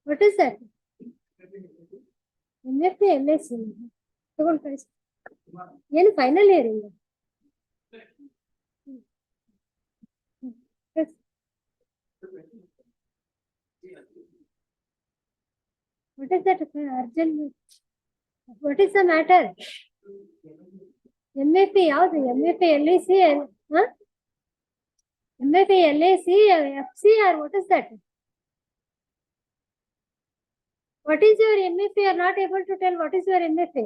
What is that? MFA, LSC. Final hearing. What is that? Urgent. What is the matter? MFA, ಯಾವುದು? MFA, LIC, huh? MFA, LIC, FC, or what is that? What is your MFA? You are not able to tell what is your MFA.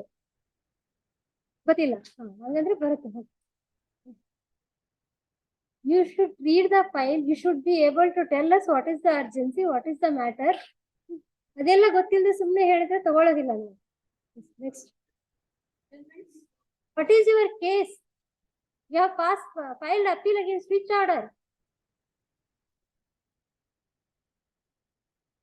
ಗೊತ್ತಿಲ್ಲ. ಹಾಗಾದ್ರೆ ಬರುತ್ತೆ. You should read the file. You should be able to tell us what is the urgency, what is the matter. ಅದೆಲ್ಲ ಗೊತ್ತಿಲ್ಲದೆ ಸುಮ್ಮನೆ ಹೇಳಿದ್ರೆ ತಗೊಳ್ಳೋದಿಲ್ಲ ನೀವು. Next. What is your case? You have filed appeal against which order?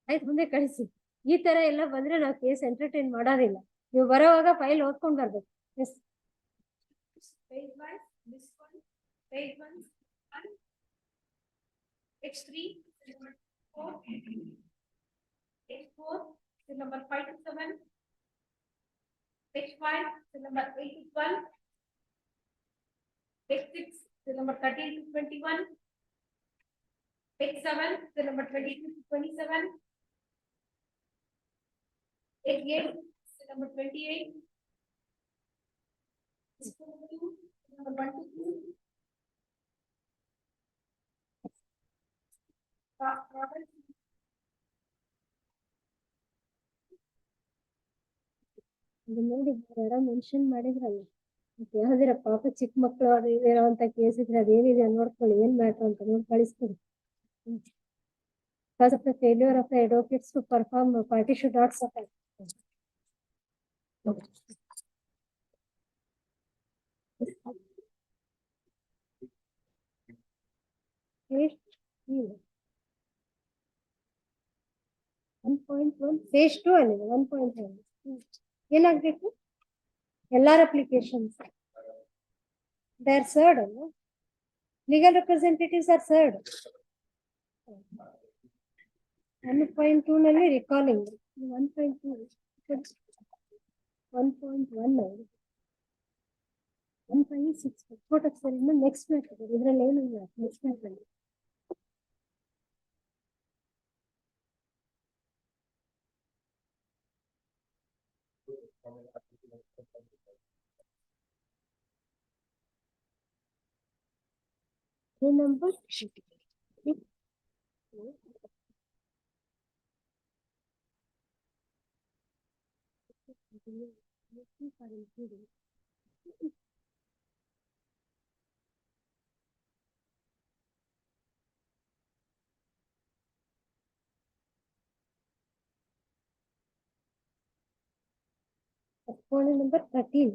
ಆಯ್ತು, ಮುಂದೆ ಕಳಿಸಿ. ಈ ತರ ಎಲ್ಲ ಬಂದ್ರೆ ನಾವು ಕೇಸ್ ಎಂಟರ್ಟೈನ್ ಮಾಡೋದಿಲ್ಲ. ನೀವು ಬರೋವಾಗ ಫೈಲ್ ಓದ್ಕೊಂಡ್ ಬರ್ಬೇಕು. Yes, page 1, this one, page 1, H3, number 4, H4, number 5 to 7, H5, number 8 to 12, H6, number 13 to 21, H7, number 22 to 27, H8, number 28, number 1 to 2, ನೋಡಿ ಯಾರೋ ಮೆನ್ಷನ್ ಮಾಡಿದ್ರಲ್ಲ, ಯಾವ್ದಿರ ಪಾಪ ಚಿಕ್ಕ ಮಕ್ಕಳು ಅದು ಇರೋ ಅಂತ ಕೇಸ್ ಇದ್ರೆ ಅದೇನಿದೆ ನೋಡ್ಕೊಳ್ಳಿ, ಏನ್ ಮ್ಯಾಟರ್ ಅಂತ ನೋಡಿ ಕಳಿಸ್ಕೊಡಿ. Because of the failure of the advocates to perform, the party should not suffer. Phase 2 ಅಲ್ಲಿ 1.1 ಏನಾಗಬೇಕು? ಎಲ್ಲಾರ ಅಪ್ಲಿಕೇಶನ್ಸ್ ದೇ ಆರ್ ಸರ್ಡ್ ಅಲ್ಲ, ಲೀಗಲ್ ರೆಪ್ರೆಸೆಂಟೇಟಿವ್ಸ್ ಆರ್ ಸರ್ಡ್. 1.2 ನಲ್ಲಿ recalling, 1.2 1.1 1.6 court of sir next matter ಇದರಲ್ಲಿ ಏನಿಲ್ಲ. Next matter number phone number 13.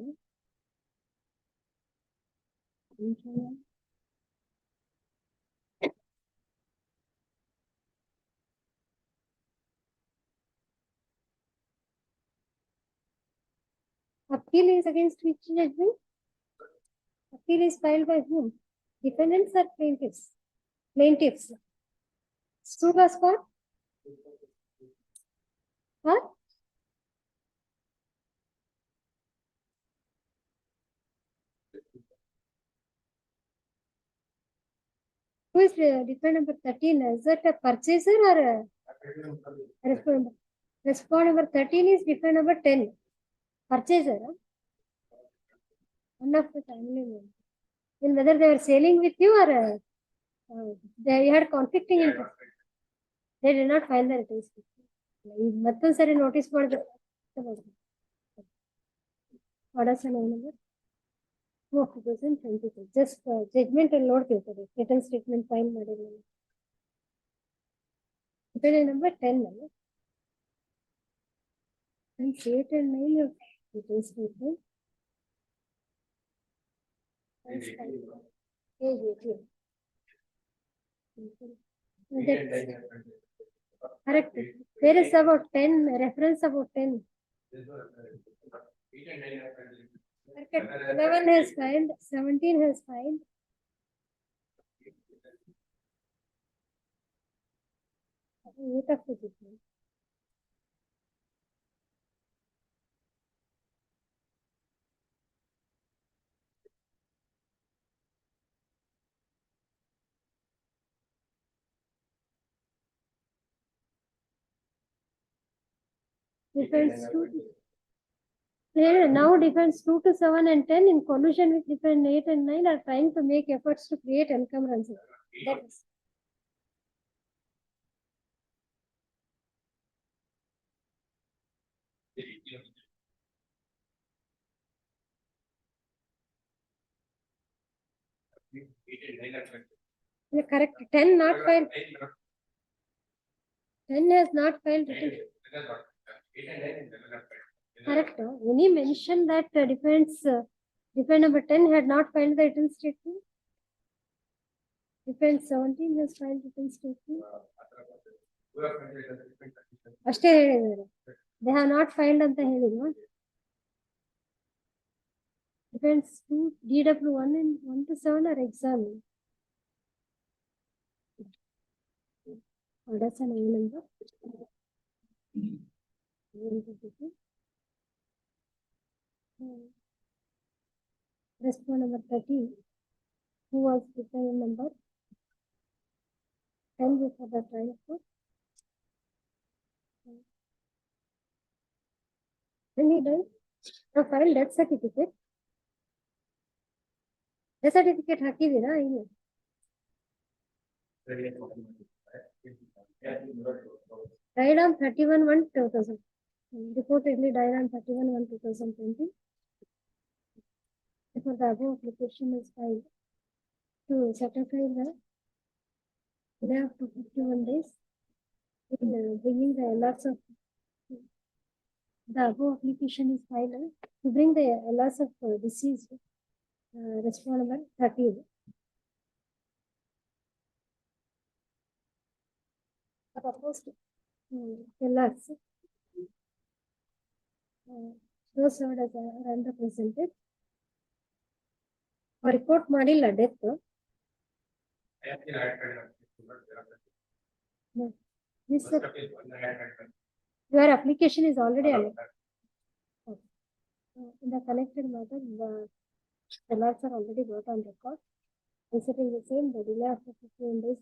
Appeal is against which judgment? Appeal is filed by whom? Defendants or plaintiffs? Plaintiffs. Suit was for? Huh? Who is defendant number 13? Is that a purchaser or a respondent? Respondent number 13 is defendant number 10. Purchaser. One of the family members. In whether they were selling with you or they had conflicting interest. They did not file the returns. ಮತ್ತೊಂದು ಸರಿ notice ಮಾಡಬೇಕು. Orders number 2022. Just judgment ಅಲ್ಲಿ ನೋಡ್ತಿರ್ತಾರೆ, return statement file ಮಾಡಿಲ್ಲ. number 10 ಅಲ್ಲ, and 8 and 9 return statement. Correct. There is about 10 reference about 10. 11 has filed, 17 has filed. 8 of the judgment. Defense 2 now defense 2 to 7 and 10 in collusion with defense 8 and 9 are trying to make efforts to create encumbrances. That is. Yeah, correct. 10 not filed. 10 has not filed written. Correct. Any mention that defense number 10 had not filed the written statement? Defense 17 has filed written statement. ಅಷ್ಟೇ ಹೇಳಿದ್ದಾರೆ. They have not filed ಅಂತ ಹೇಳಿಲ್ವಾ? Defense 2, DW 1 and 1 to 7 are examined. That's an number. Response number 13. Who was defendant number 10 before the trial court? When he died, the filed death certificate. Death certificate ಹಾಕಿದ್ದೀರಾ ಇಲ್ಲ? Died on 31/1/2000. Reportedly died on 31/1/2020. Before the above application is filed to certify the day up to 51 days in bringing the LRs of the above application is filed to bring the LRs of deceased response number 13. Proposed LRs those served as unrepresented. Report ಮಾಡಿಲ್ಲ death. Your application is already under. In the connected matter, the LRs are already brought on record. Considering the same, the delay of 15 days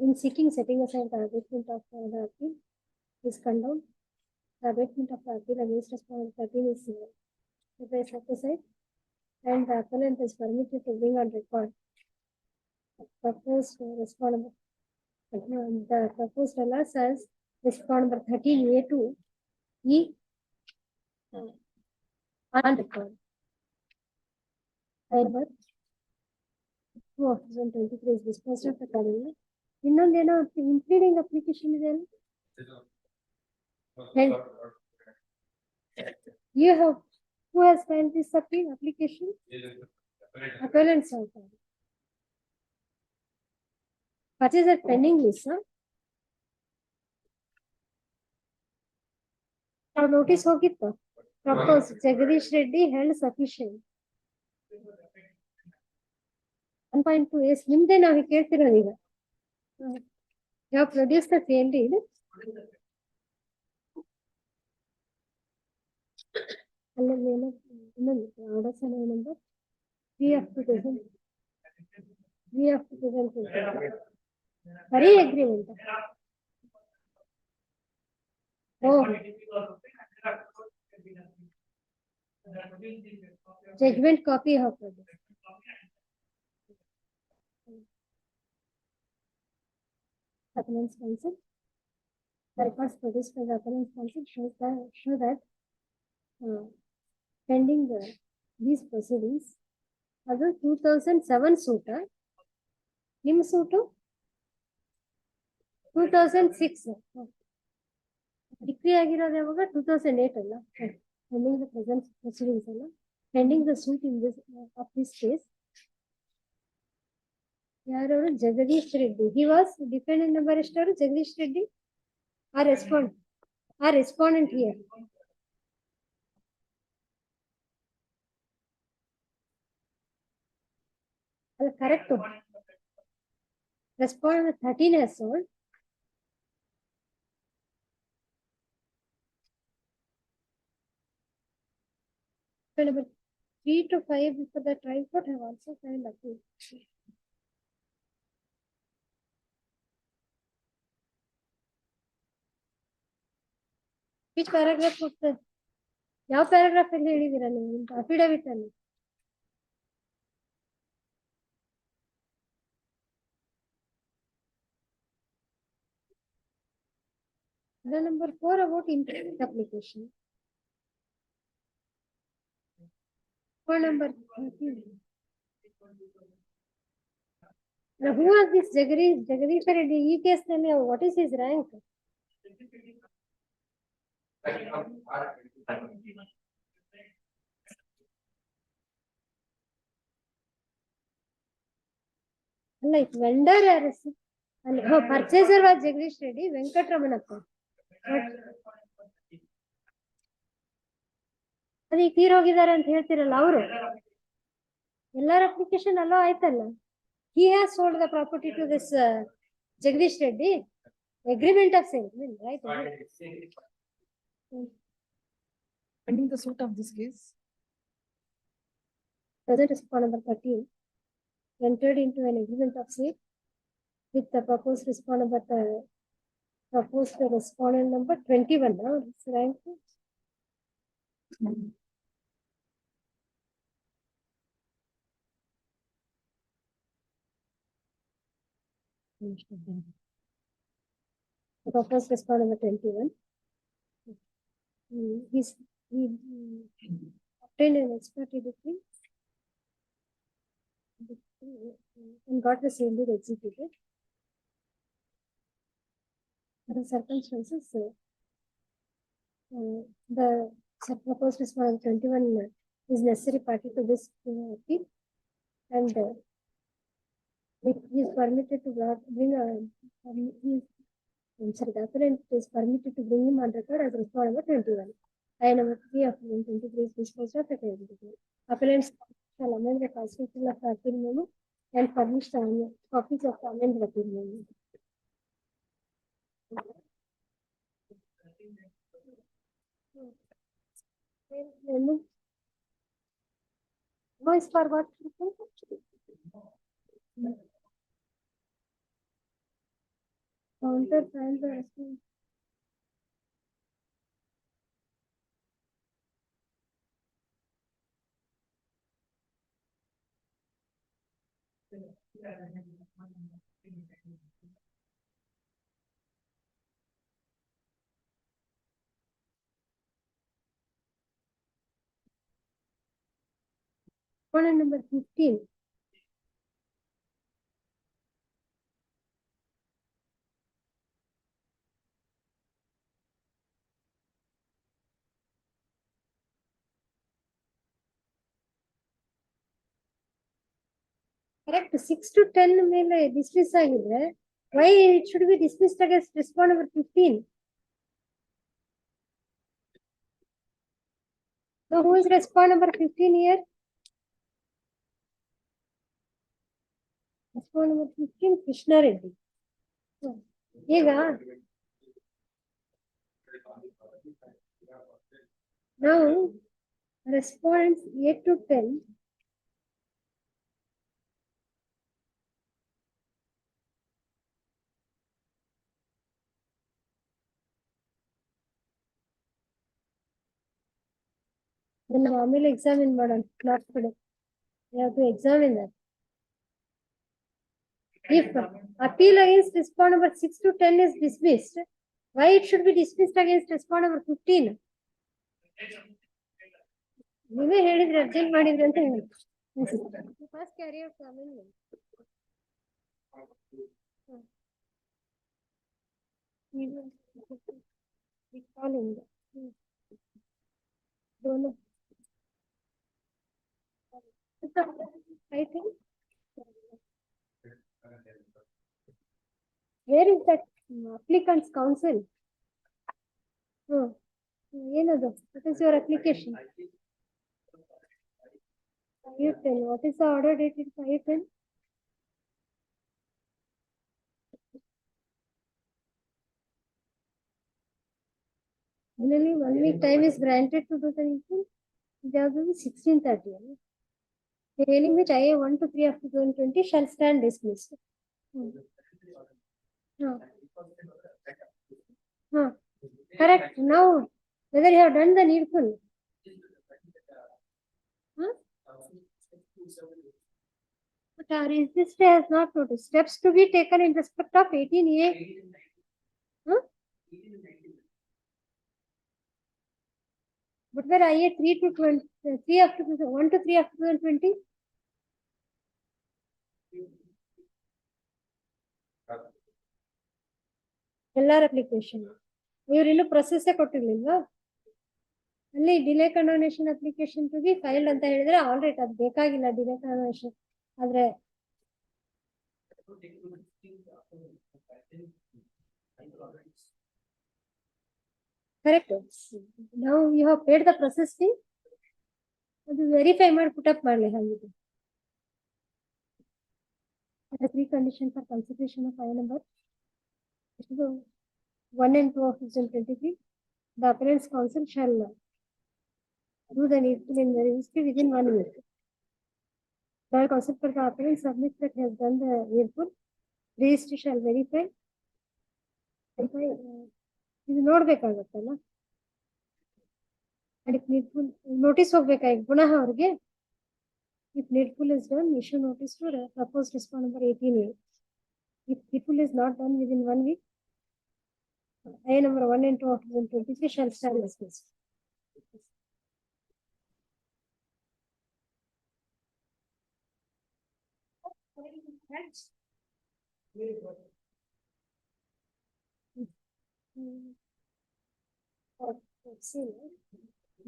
in seeking setting aside the abatement of the appeal is condoned. The abatement of the appeal against respondent 13 is set aside, and the appellant is permitted to bring on record proposed respondent. The proposed LRs as respondent number 13A2 E on record. However, 2023 is disposed of accordingly. ಇನ್ನೊಂದೇನೋ impleading application ಇದೆ ಅಲ್ಲ? You have, who has filed this application? Appellants have filed. What is that pending list? Our notice ಹೋಗಿತ್ತು. Propose Jagadish Reddy held sufficient. 1.2 is ನಿಮ್ದೇ ನಾವು ಕೇಳ್ತಿರೋದು ಈಗ. You have produced the same deed. ಅಲ್ಲಲ್ಲಿ ಏನೋ ಇನ್ನೊಂದು ಆರ್ಡರ್ಸ್ ಏನಂದ್ರೆ 3 of 2020. ಬರೀ agreement. Judgment copy have produced. Appellant's counsel. The records produced by the appellant's counsel show that pending these proceedings, ಅದು 2007 suit. ನಿಮ್ಮ ಸೂಟು 2006. ಡಿಗ್ರಿ ಆಗಿರೋದು ಯಾವಾಗ 2008 ಅಲ್ಲ? pending the present proceedings ಅಲ್ಲ, pending the suit in this of this case. ಯಾರವರು? Jagadish Reddy. He was defendant number ಎಷ್ಟವರು? Jagadish Reddy. Respondent here. correct. Respondent 13 years old. Number 3 to 5 for the trial court have also filed appeal. Which paragraph of the ಯಾವ paragraph ಅಲ್ಲಿ ಹೇಳಿದೀರಾ ನೀವು affidavit ಅಲ್ಲಿ? The number 4 about internet application. For number 13. Now, who was this Jagadish Reddy? E case name, what is his rank? Like vendor or purchaser was Jagadish Reddy, Venkatramanappa. ಅದು ಈಗ ತೀರೋಗಿದ್ದಾರೆ ಅಂತ ಹೇಳ್ತಿರಲ್ಲ ಅವರು ಎಲ್ಲರ application ಅಲ್ಲೋ ಆಯ್ತಲ್ಲ. He has sold the property to this Jagadish Reddy. Agreement of sale, right? Pending the suit of this case. Present respondent number 13 entered into an agreement of sale with the proposed respondent number 21. Now it's rank. Proposed respondent number 21. He obtained an expertly decree and got the sale deed executed. The circumstances, the proposed respondent 21 is necessary party to this appeal, and he is permitted to bring the appellant is permitted to bring him on record as respondent number 21. I number 3 of 23 is disposed of at executive. Appellants shall amend the constitution of the appeal memo and furnish the copies of the amended appeal memo. Voice for what? Counter and the Point number 15. Correct. 6 to 10 ಮೇಲೆ dismiss ಆಗಿದ್ರೆ why it should be dismissed against respondent number 15? So who is respondent number 15 here? Respondent number 15 Krishna Reddy. ಈಗ now respondents 8 to 10 then ಆಮೇಲೆ examine ಮಾಡೋಣ class ಕೊಡು. You have to examine that. If appeal against respondent number 6 to 10 is dismissed, why it should be dismissed against respondent number 15? ನೀವೇ ಹೇಳಿದ್ರೆ urgent ಮಾಡಿದ್ರಿ ಅಂತ ಹೇಳಿ. First carry out amendment. Recalling. Don't I think. Where is that applicant's counsel? ಏನದು? What is your application? 510. What is the order dated 510? Generally, 1 week time is granted to do the needful. They have to be 16:30. Failing which IA 1 to 3 of 2020 shall stand dismissed. No. No. Correct. Now, whether you have done the needful. Huh? But our register has not noticed. Steps to be taken in respect of 18A. Huh? But where IA 3 to 20, 3 after 1 to 3 after 2020? LR application. ಇವ್ರು ಇನ್ನೂ process ಕೊಟ್ಟಿರ್ಲಿಲ್ವಾ ಅಲ್ಲಿ delay condonation application to be filed ಅಂತ ಹೇಳಿದ್ರೆ already ಅದು ಬೇಕಾಗಿಲ್ಲ delay condonation ಆದ್ರೆ correct ನಾವು you have paid the process fee ಅದು ವೆರಿಫೈ ಮಾಡಿ ಪುಟಪ್ ಮಾಡಲಿ ಹಾಗಿದೆ three condition for consideration of file number 1 and 2 of 2023. The appearance council shall do the needful in the registry within 1 week. The council for the appearance submits that has done the needful. Registry shall verify. ಇದು ನೋಡ್ಬೇಕಾಗತ್ತಲ್ಲ ಅದಕ್ಕೆ needful notice ಹೋಗ್ಬೇಕಾಗಿ ಪುನಃ ಅವ್ರಿಗೆ if needful is done issue notice to proposed response number 18A. If needful is not done within 1 week, IA number 1 and 2 of 2023 shall stand dismissed.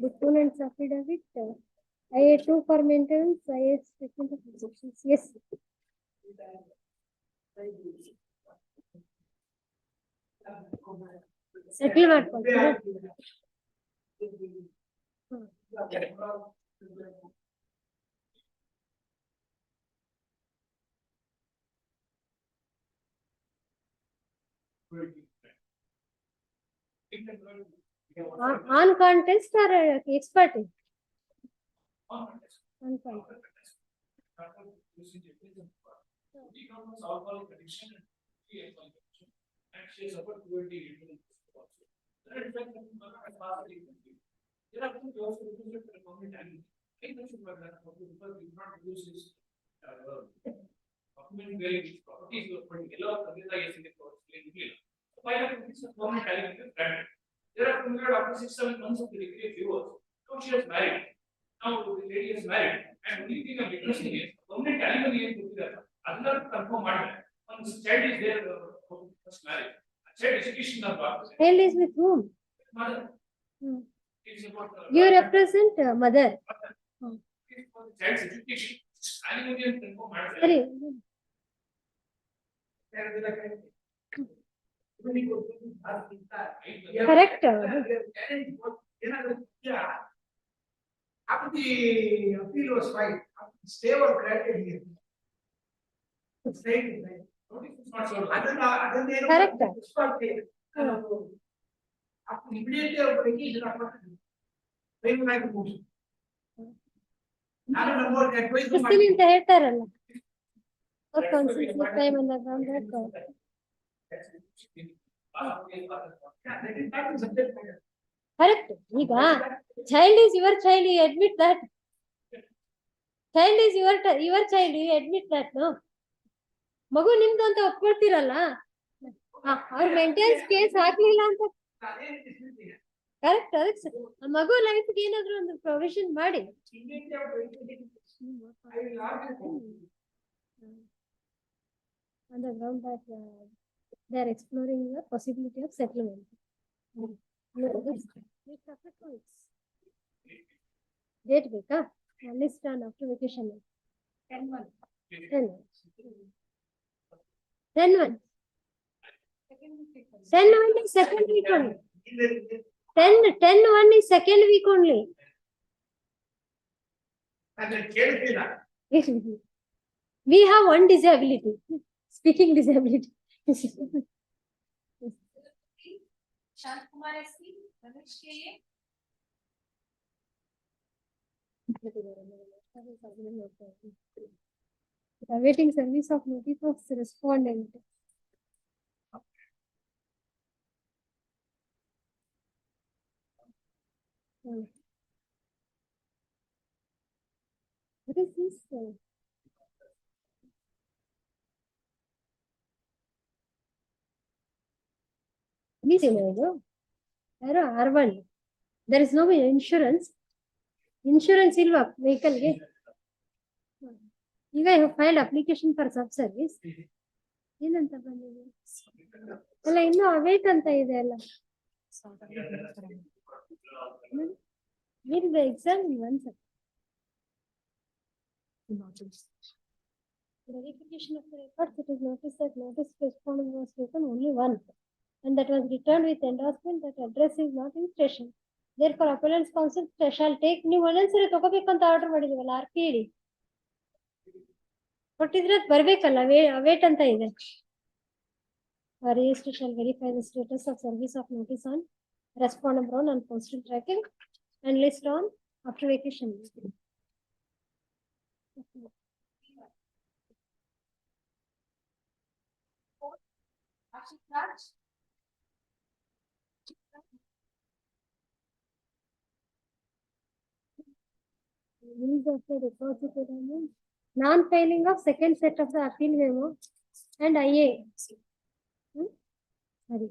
Deponents affidavit, IA 2 for maintenance, IA statement of instructions. Yes. Settle ಮಾಡ್ಕೊಳ್ತೀರಾ on contest or expert? On contest. There are 200 after 6-7 months of the degree viewers. So she is married. Now the lady is married, and only thing I'm requesting is permanent alimony is to be there. Other confirm matter. Once child is there, first marriage. Child education of Child is with whom? mother. It's about you represent mother. It's for the child's education. Alimony and confirm matter. Sorry. Correct. After the appeal was filed, stay was granted here. Correct. Immediately vacation ಅಂತ ಹೇಳ್ತಾರಲ್ಲ time correct ಈಗ child is your child you admit that child is your child you admit that no ಮಗು ನಿಮ್ದು ಅಂತ ಒಪ್ಕೊಳ್ತೀರಲ್ಲ ಅವ್ರ maintenance case ಹಾಕ್ಲಿಲ್ಲ ಅಂತ correct ಅದಕ್ಕೆ ಮಗು ಲೈಫ್ಗೆ ಏನಾದ್ರು ಒಂದು ಪ್ರೊವಿಷನ್ ಮಾಡಿ on the ground that they are exploring the possibility of settlement. Date beka list on after vacation. 10-1. 10-1 is second week only. 10-1 is second week only. We have one disability. Speaking disability. Shankumar SP. Tanush के Awaiting service of notice of respondent. What is this? Please, ಯಾರು R1. There is no insurance. Insurance ಇಲ್ವಾ vehicle ಗೆ? ಈಗ you filed application for sub service. ಏನಂತ ಬಂದಿದೆ? ಅಲ್ಲ ಇನ್ನು await ಅಂತ ಇದೆ ಅಲ್ಲ. Read the exam once. Verification of the records, it is noticed that notice respondent was taken only once, and that was returned with endorsement that address is not in station. Therefore, appellant's counsel shall take ನೀವು ಒಂದೊಂದ್ಸರಿ ತಗೋಬೇಕಂತ order ಮಾಡಿದೀವಲ್ಲ RPD ಕೊಟ್ಟಿದ್ರೆ ಅದು ಬರ್ಬೇಕಲ್ಲ await ಅಂತ ಇದೆ. Registry shall verify the status of service of notice on respondent brown and postal tracking and list on after vacation. Release of the deposited amount, non-filing of second set of the appeal memo and IA. Sorry.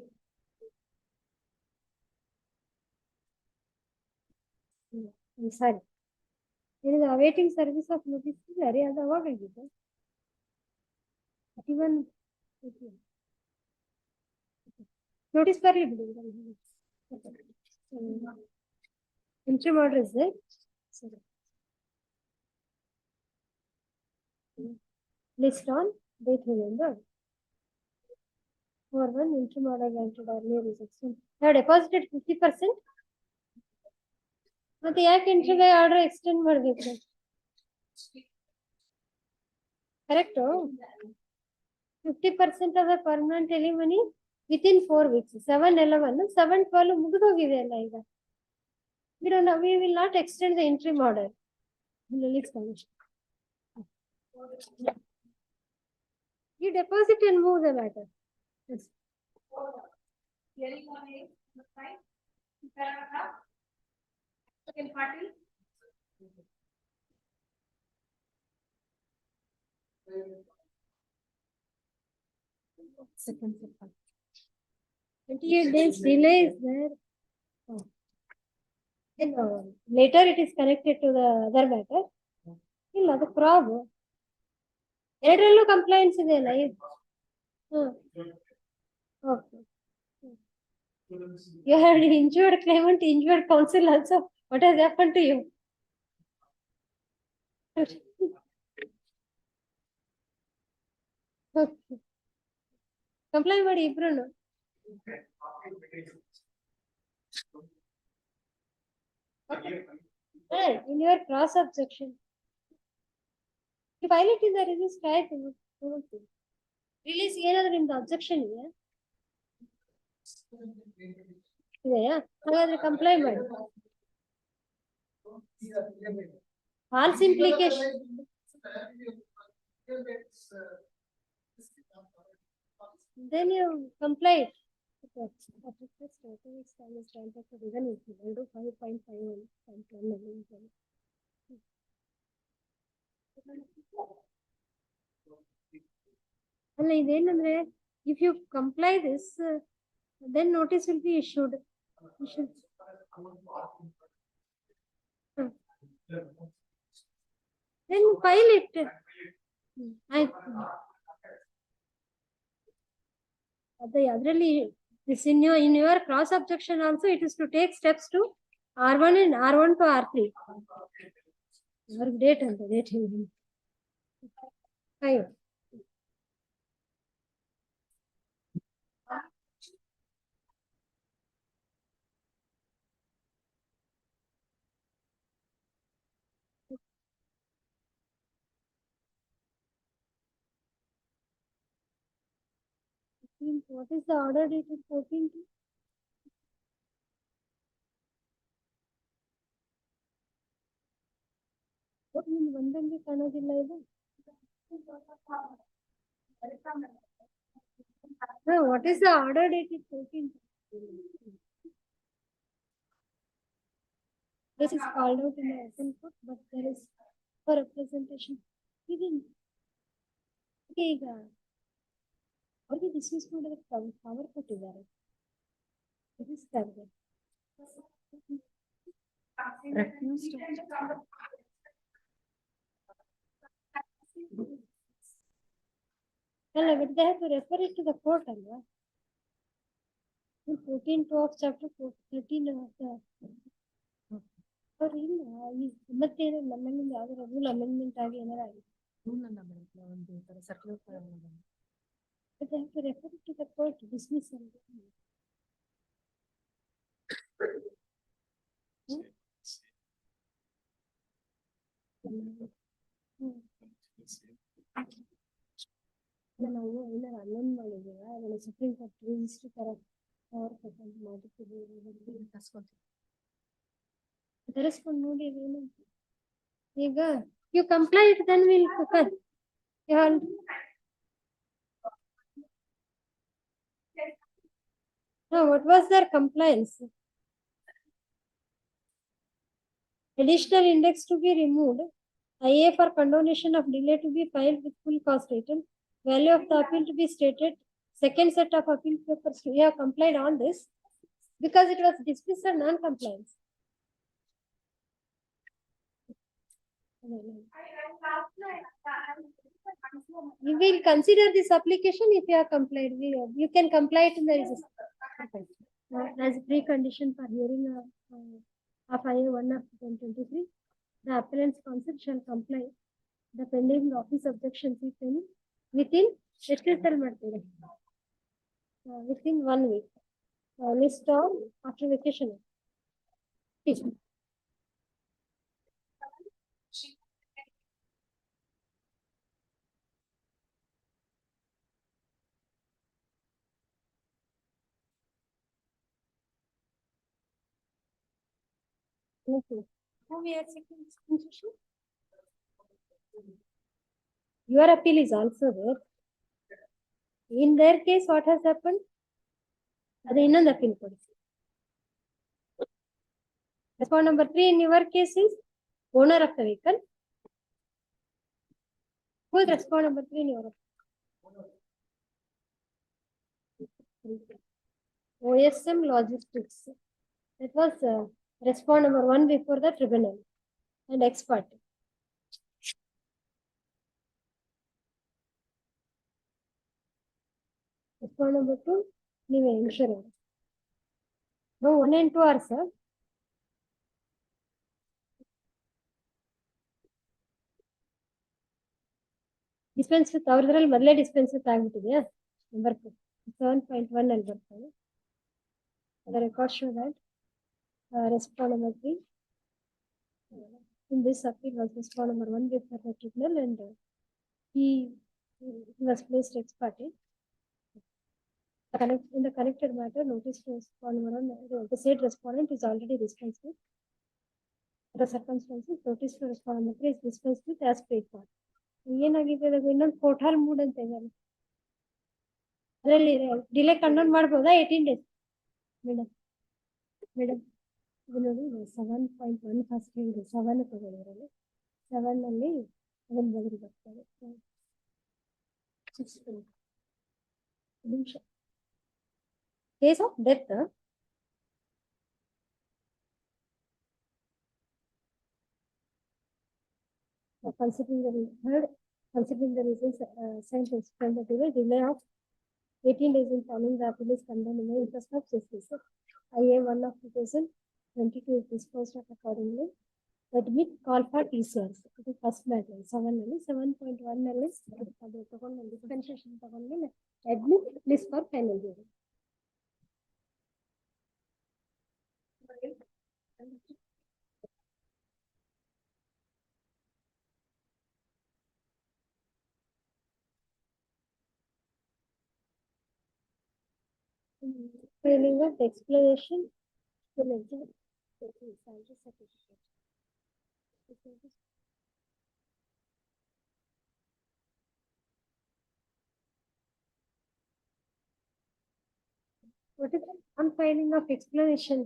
I'm sorry. It is awaiting service of notice. Very other what is it? Even notice per interim order is there. Sorry. List on date remember. For one interim order granted earlier rejection. Have deposited 50%. ಮತ್ತೆ ಯಾಕೆ interim order extend ಮಾಡಬೇಕು? Correct 50% of the permanent alimony within 4 weeks. 7/11 7/12 ಮುಗಿದೋಗಿದೆ ಅಲ್ಲ ಈಗ. We will not extend the interim order. You deposit and move the matter. Yes. hearing on a right paragraph. Second party. Second set. 28 days delay is there. Oh. And, later it is connected to the other matter. ಇಲ್ಲ ಅದು ಪ್ರಾಬ್ ಎರಡರಲ್ಲೂ complaints ಇದೆ ಅಲ್ಲ okay you have injured claimant, injured counsel also. What has happened to you? Complaint ಮಾಡಿ ಇಬ್ರು. In your cross objection, if violate is a resist type, release ಏನಾದ್ರು ನಿಮ್ದು objection ಇದೆಯಾ? ಇದೆಯಾ? ಹಾಗಾದ್ರೆ ಕಂಪ್ಲೈ ಮಾಡಿ. False implication. Then you comply. ಅಲ್ಲ ಇದೇನಂದ್ರೆ if you comply this, then notice will be issued. Then file it. ಅದರಲ್ಲಿ this in your cross objection also it is to take steps to R1 and R1 to R3. Your date and the date. 5. What is the order dated 14th? ಒಂದಂಗೆ ಕಾಣೋದಿಲ್ಲ ಇದು. What is the order date? 14th. This is called out in the open court, but there is for representation. ಈಗ ಅವ್ರಿಗೆ dismiss ಮಾಡೋದಕ್ಕೆ power ಕೊಟ್ಟಿದ್ದಾರೆ. Refused. ಅಲ್ಲ, but they have to refer it to the court ಅಲ್ವಾ? 14 of chapter 13 ಅವ್ರು ಇಲ್ಲ ಮತ್ತೆ ನಮ್ಮಲ್ಲಿಂದ ಯಾವ್ದಾರ ರೂಲ್ ಅಮೆಂಡ್ಮೆಂಟ್ ಆಗಿ ಏನಾರ ಆಗಿದೆ. ಒಂದು ತರ circular But they have to refer it to the court dismissal. ನಾವು ಏನಾರ ಅಮೆಂಡ್ ಮಾಡಿದ್ದೀವ ಅದನ್ನ ಸುಪ್ರೀಂ ಕೋರ್ಟ್ ರಿಜಿಸ್ಟ್ರಿ ತರ ಪವರ್ ಕೊಟ್ಟು ಮಾಡಿದ್ದೀವಿ. ತರಿಸ್ಕೊಂಡು ನೋಡಿ ಏನಂತ. ಈಗ you comply it, then we'll prepare. No, what was their compliance? Additional index to be removed. IA for condonation of delay to be filed with full cost item. Value of the appeal to be stated. Second set of appeal papers. We have complied on this because it was dismissed as non-compliance. You will consider this application if you have complied. You can comply it in the register as a precondition for hearing of IA 1 of 2023. The appellant's counsel shall comply the pending office objections if any within within 1 week. List of after vacation. Okay. Now we are seeking dispensation. Your appeal is also there. In their case, what has happened? That's another appeal. Response number 3 in your case is owner of the vehicle. Who is response number 3 in your OSM Logistics? That was response number 1 before the tribunal and expert. Response number 2, ನೀವು insurer. No, 1 and 2 are sir. Dispense with ಅವ್ರದ್ರಲ್ಲಿ ಮೊದಲೇ dispense with ಆಗ್ಬಿಟ್ಟಿದೆಯಾ? Number 7.1 ಅಲ್ಲಿ ಬರ್ತದೆ. The record show that response number 3 in this appeal was response number 1 before the tribunal and he was placed ex parte. In the connected matter, notice to respond number 1, the said respondent is already dispensed with. The circumstances, notice to respond number 3 is dispensed with as paid for. ಏನಾಗಿದೆ ಇನ್ನೊಂದು ಕೋಠಾಲ್ mood ಅಂತ ಇದ್ದಾರೆ. ಅದರಲ್ಲಿ delay ಕಂಡೋನ್ ಮಾಡ್ಬೋದಾ 18 days? Madam ಇದು ನೋಡಿ 7.1 first ಹೇಳಿದೆ 7 ತಗೊಂಡಿರೋದು 7 ಅಲ್ಲಿ ಅದನ್ನ ಬದಲು ಬರ್ತದೆ. ನಿಮಿಷ case of death considering the reasons assigned to explain the delay of 18 days in filing the appeal is condemned in the interest of justice. IA 1 of 2022 is disposed of accordingly. Admit call for TCRs. It is first matter. 7.1 ಅಲ್ಲಿ ಅದು ತಗೊಂಡು dispensation ತಗೊಂಡು admit list for final hearing. Training of explanation to mention salary certificate. What is the non-filing of explanation?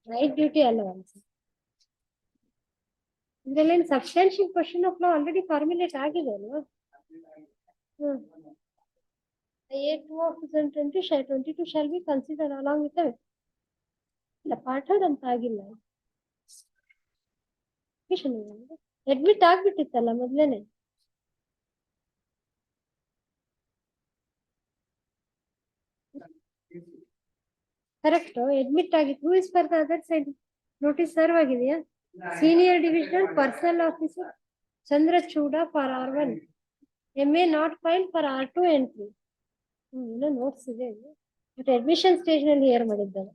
Right duty allowance. ಇದರಲ್ಲಿ substantial question of law already formulate ಆಗಿದೆ ಅಲ್ವಾ? IA2 of 2022 shall be considered along with the ಇಲ್ಲ ಪಾಠದ ಅಂತ ಆಗಿಲ್ಲ. Admit ಆಗ್ಬಿಟ್ಟಿತ್ತಲ್ಲ ಮೊದ್ಲೇನೆ. Correct admit ಆಗಿತ್ತು. Who is for the other side notice serve ಆಗಿದೆಯಾ? Senior divisional personnel officer Chandrachuda for R1. MA not file for R2 and 3. ಇನ್ನೂ notes ಇದೆ ಬಟ್ ಅಡ್ಮಿಷನ್ ಸ್ಟೇಜ್ ನಲ್ಲಿ ಏರ್ ಮಾಡಿದ್ದಾರೆ.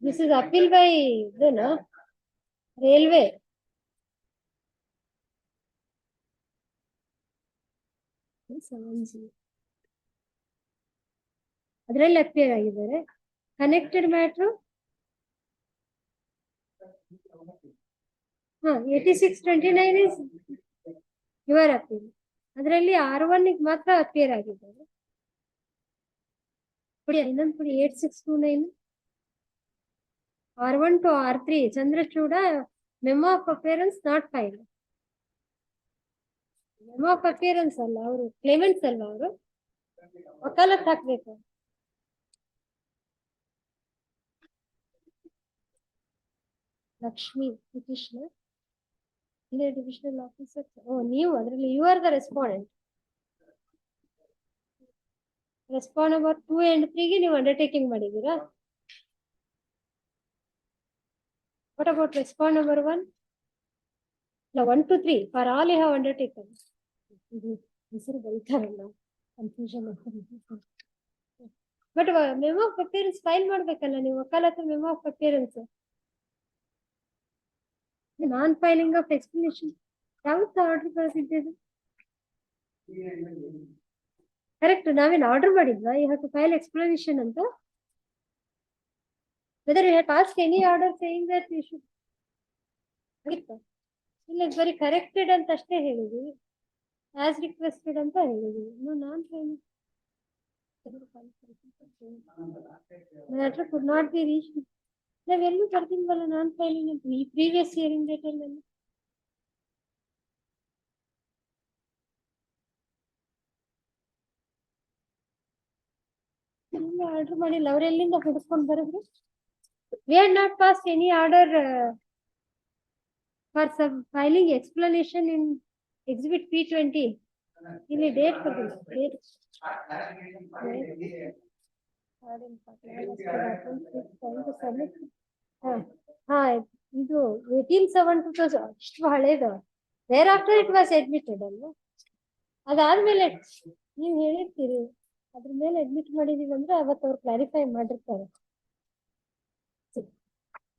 This is appeal by railway. ಅದರಲ್ಲಿ appear ಆಗಿದ್ದಾರೆ. Connected matter 8629 is your appeal. ಅದರಲ್ಲಿ R1 ಗೆ ಮಾತ್ರ ಅಪಿಯರ್ ಆಗಿದ್ದಾರೆ. ಇನ್ನೊಂದು ಕೊಡಿ 8629 R1 to R3 Chandrachuda memo of appearance not file. Memo of appearance ಅಲ್ಲ, ಅವರು ಕ್ಲೇಮೆಂಟ್ಸ್ ಅಲ್ವಾ, ಅವರು ವಕಾಲತ್ ಹಾಕ್ಬೇಕು. Lakshmi petitioner, divisional officer. ನೀವು ಅದರಲ್ಲಿ you are the respondent. Respond number 2 and 3 ಗೆ ನೀವು ಅಂಡರ್ಟೇಕಿಂಗ್ ಮಾಡಿದ್ದೀರಾ? What about respond number 1? No, 1 to 3 for all you have undertaken. ಹೆಸರು ಬರೀತಾರಲ್ಲ, confusion. But memo of appearance file ಮಾಡ್ಬೇಕಲ್ಲ ನೀವು, ವಕಾಲತ್ memo of appearance. Non filing of explanation ಯಾವತ್ತು order ಬರೆದಿದ್ದೇವೆ? ಕರೆಕ್ಟ್, ನಾವೇನು ಆರ್ಡರ್ ಮಾಡಿದ್ವಾ you have to file explanation ಅಂತ? Whether you have passed any order saying that you should. ಇಲ್ಲ ಬರೀ ಕರೆಕ್ಟೆಡ್ ಅಂತ ಅಷ್ಟೇ ಹೇಳಿದ್ವಿ, ಆಸ್ ರಿಕ್ವೆಸ್ಟೆಡ್ ಅಂತ ಹೇಳಿದ್ವಿ. Non filing matter could not be reach. ನಾವೆಲ್ಲೂ ಬರ್ದಿಲ್ವಲ್ಲ ನಾನ್ ಫೈಲಿಂಗ್ ಅಂತ ಈ ಪ್ರೀವಿಯಸ್ ಹಿಯರಿಂಗ್ ಡೇಟ್ ಅಲ್ಲಿ. ಆರ್ಡರ್ ಮಾಡಿಲ್ಲ, ಅವರೆಲ್ಲಿಂದ ಹುಡ್ಕೊಂಡು ಬರೋದು? We had not passed any order for some filing explanation in exhibit P20. ಇಲ್ಲಿ ಡೇಟ್ ಕೊಟ್ಟಿಲ್ಲ. ಡೇಟ್ ಇದು 18/7/2000 ಇಷ್ಟು ಹಳೇದು. Thereafter it was admitted ಅಲ್ವಾ? ಅದಾದ್ಮೇಲೆ ನೀವು ಹೇಳಿರ್ತೀರಿ ಅದ್ರ ಮೇಲೆ ಅಡ್ಮಿಟ್ ಮಾಡಿದೀವಿ ಅಂದ್ರೆ ಅವತ್ತು ಅವ್ರು ಕ್ಲಾರಿಫೈ ಮಾಡಿರ್ತಾರೆ.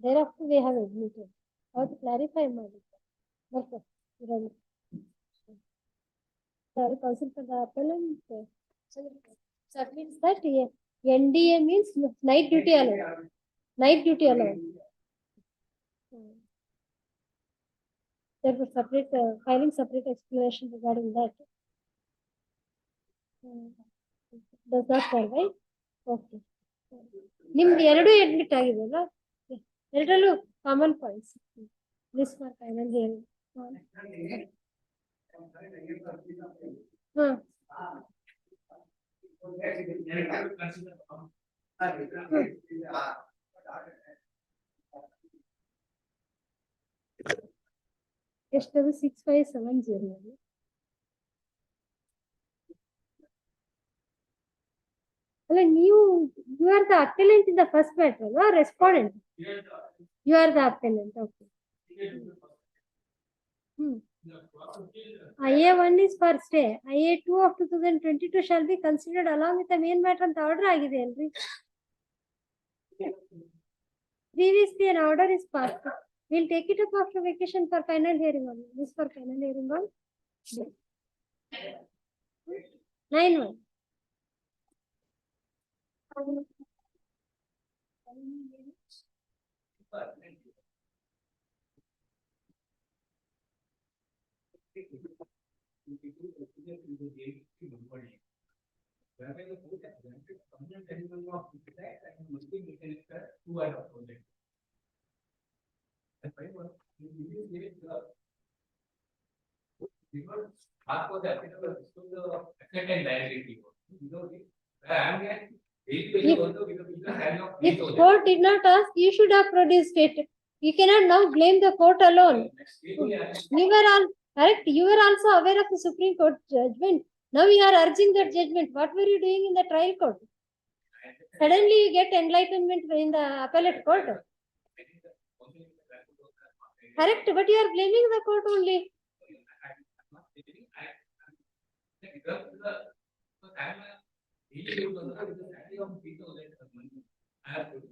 Thereafter we have admitted. ಅವತ್ತು ಕ್ಲಾರಿಫೈ ಮಾಡಿದ್ದಾರೆ. ಬರ್ತಾರೆ ಇರಲಿ. Counsel for the appellant submits that NDA means night duty allowance. Night duty allowance. Therefore, separate filing separate explanation regarding that. Does not survive. Okay. ನಿಮ್ದು ಎರಡು admit ಆಗಿದೆ ಅಲ್ಲ, ಎರಡರಲ್ಲೂ common points. This for final hearing. ಎಷ್ಟದು 6570. ಅಲ್ಲ ನೀವು you are the appellant in the first matter ಅಲ್ವಾ, respondent? You are the appellant. Okay. IA1 is for stay. IA2 of 2022 shall be considered along with the main matter ಅಂತ order ಆಗಿದೆ ಅಲ್ರಿ? Previously an order is passed. We'll take it up after vacation for final hearing on. This for final hearing on. 9-1. Wherever the court has granted permanent animal of that and Muslim literature who are not project. And why was because half of the applicable is to the asset and liability. You know, I am here. If court did not ask, you should have produced it. You cannot now blame the court alone. You were all correct. You were also aware of the Supreme Court judgment. Now you are urging that judgment. What were you doing in the trial court? Suddenly you get enlightenment in the appellate court. Correct, but you are blaming the court only.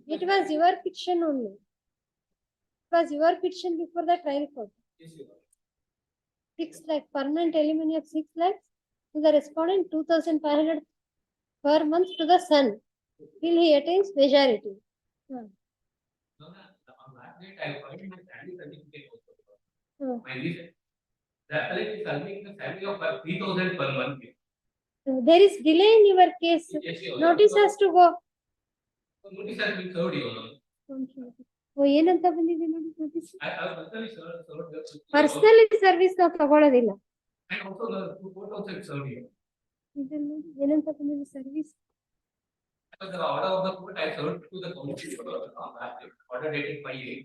It was your fiction only. It was your fiction before the trial court. 6 lakhs, permanent alimony of 6 lakhs to the respondent, 2,500 per month to the son till he attains majority. On that date, I filed my salary certificate also. Hmm. My reason. The appellate is serving the salary of 3,000 per month. There is delay in your case. Yes, Your Notice has to go. Notice has been served, Your Honor. ಓ ಏನಂತ ಬಂದಿದೆ ನೋಡಿ notice I have personally served. Personally service ನಾವು ತಗೊಳ್ಳೋದಿಲ್ಲ And also the court also served here. ಇದನ್ನು ಏನಂತ ಬಂದಿದೆ service Because the order of the court I served to the council on that day, order dated 5/8.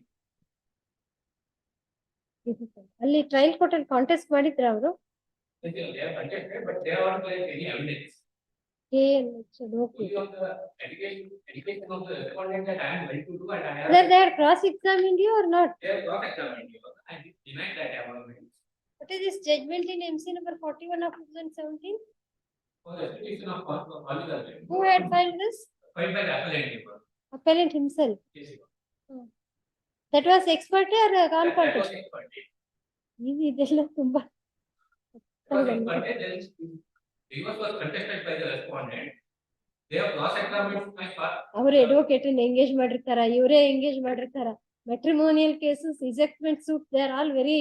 ಅಲ್ಲಿ trial court ಅಲ್ಲಿ contest ಮಾಡಿದ್ರ ಅವರು They have contested, but they haven't placed any evidence. Okay Only on the education of the respondent that I am well to do and I have. whether they are cross examined you or not. They have cross-examined you. I denied that amendment. What is this judgment in MC number 41 of 2017? For the application of Oliver. Who had filed this? Filed by the appellant. Appellant himself. Yes, Your Honor. That was ex parte or That non-parte? was ex parte. ಇದೆಲ್ಲ ತುಂಬಾ Because ex parte, then divorce was contested by the respondent. They have cross-examined my part. ಅವರು advocate engage ಮಾಡಿರ್ತಾರ ಇವರೇ engage ಮಾಡಿರ್ತಾರ matrimonial cases rejectment suit they are all very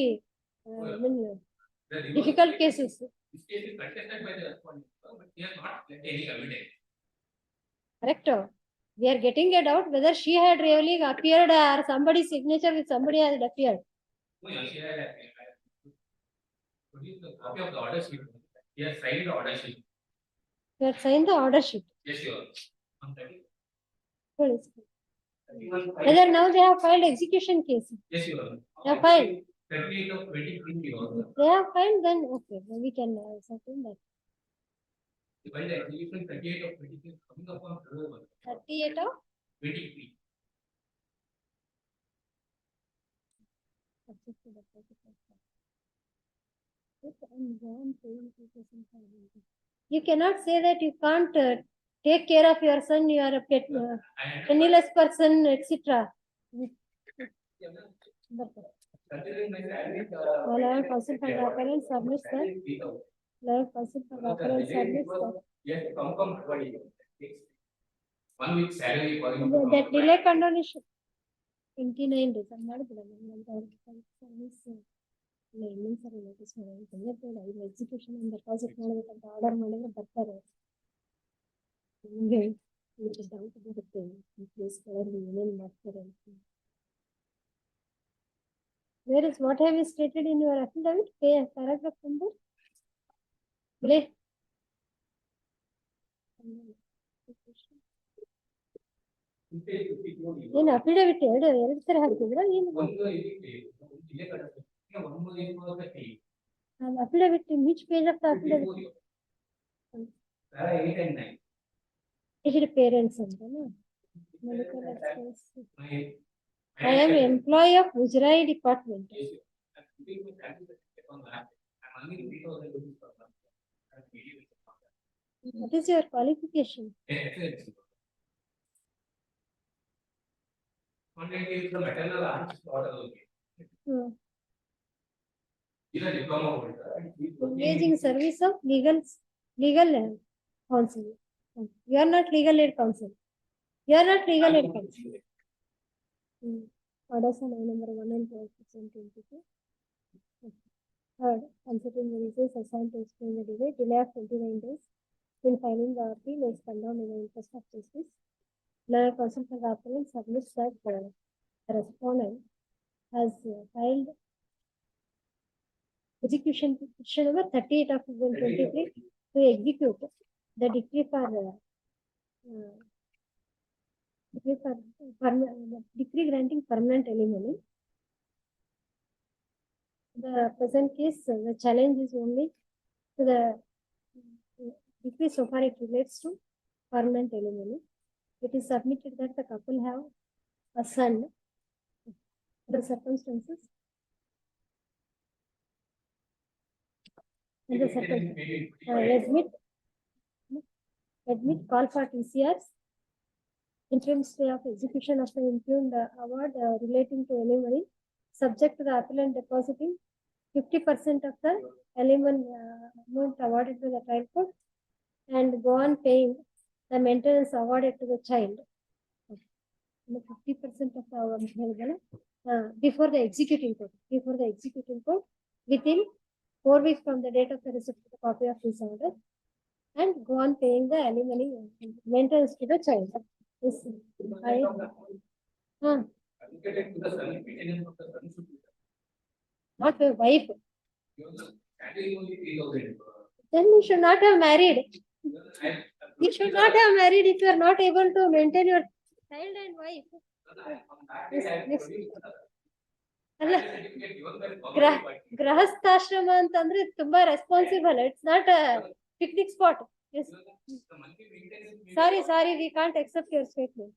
The divorce difficult cases. This case is contested by the respondent, but he has not left any evidence. Correct. We are getting a doubt whether she had really appeared or somebody's signature with somebody had appeared. No, yes, she had produced the copy of the order sheet. He has signed the order sheet. You had signed the order sheet. Yes, Your Honor. On 30. Police. 31. Whether now they have filed execution case. Yes, Your Honor. Yeah, fine. 38 of 23, Your Honor. If they have filed, then okay, then we can settle that. By the execution 38 of 23 coming upon 38 of 23. You cannot say that you can't take care of your son, you are a pet, penniless person, etc. Considering my salary, Allowed person for the appellant submits the allowed person for the appellant submits the yes, come everybody. 1 week salary for him. that delay condonation 29 days. I'm not going ಇಲ್ಲ ಇನ್ನೊಂದು ಸರಿ notice ಮಾಡೋದು execution deposit ಮಾಡಬೇಕಂತ order ಮಾಡಿದ್ರೆ ಬರ್ತಾರೆ ನಿಮಗೆ doubt ಬರುತ್ತೆ ಈ ಪ್ಲೇಸ್ಗಳಲ್ಲಿ ಏನೇನು ಮಾಡ್ತಾರೆ ಅಂತ where is what have you stated in your affidavit paragraph number play ಏನು ಅಫಿಡವಿಟ್ ಎರಡು ತರ ಹಾಕಿದ್ರ ಏನು affidavit in which page of the affidavit? Is it parents? Medical expense. I am employee of Ujrai department. What is your qualification? The maternal aunt daughter. Hmm. Engaging service of legal counsel. You are not legal aid counsel. You are not legal aid counsel. Order number 1 and 22. Third, considering the reasons assigned to explain the delay of 29 days in filing the appeal is condoned in the interest of justice. Lawyer counsel for the appellant submits that the respondent has filed execution petition number 38 of 2023 to execute the decree decree granting permanent alimony. The present case, the challenge is only to the decree so far it relates to permanent alimony. It is submitted that the couple have a son. The circumstances. And the circumstances. Admit call for TCRs. Interim stay of execution of the impugned award relating to alimony, subject to the appellant depositing 50% of the alimony amount awarded to the trial court and go on paying the maintenance awarded to the child. 50% of the award before the executing court. Within 4 weeks from the date of the receipt of the copy of this order, and go on paying the alimony maintenance to the child. Not a wife. Then you should not have married. You should not have married if you are not able to maintain your child and wife. ಗೃಹಸ್ಥಾಶ್ರಮ ಅಂತಂದ್ರೆ ತುಂಬಾ responsible. It's not a picnic spot. Sorry we can't accept your statement.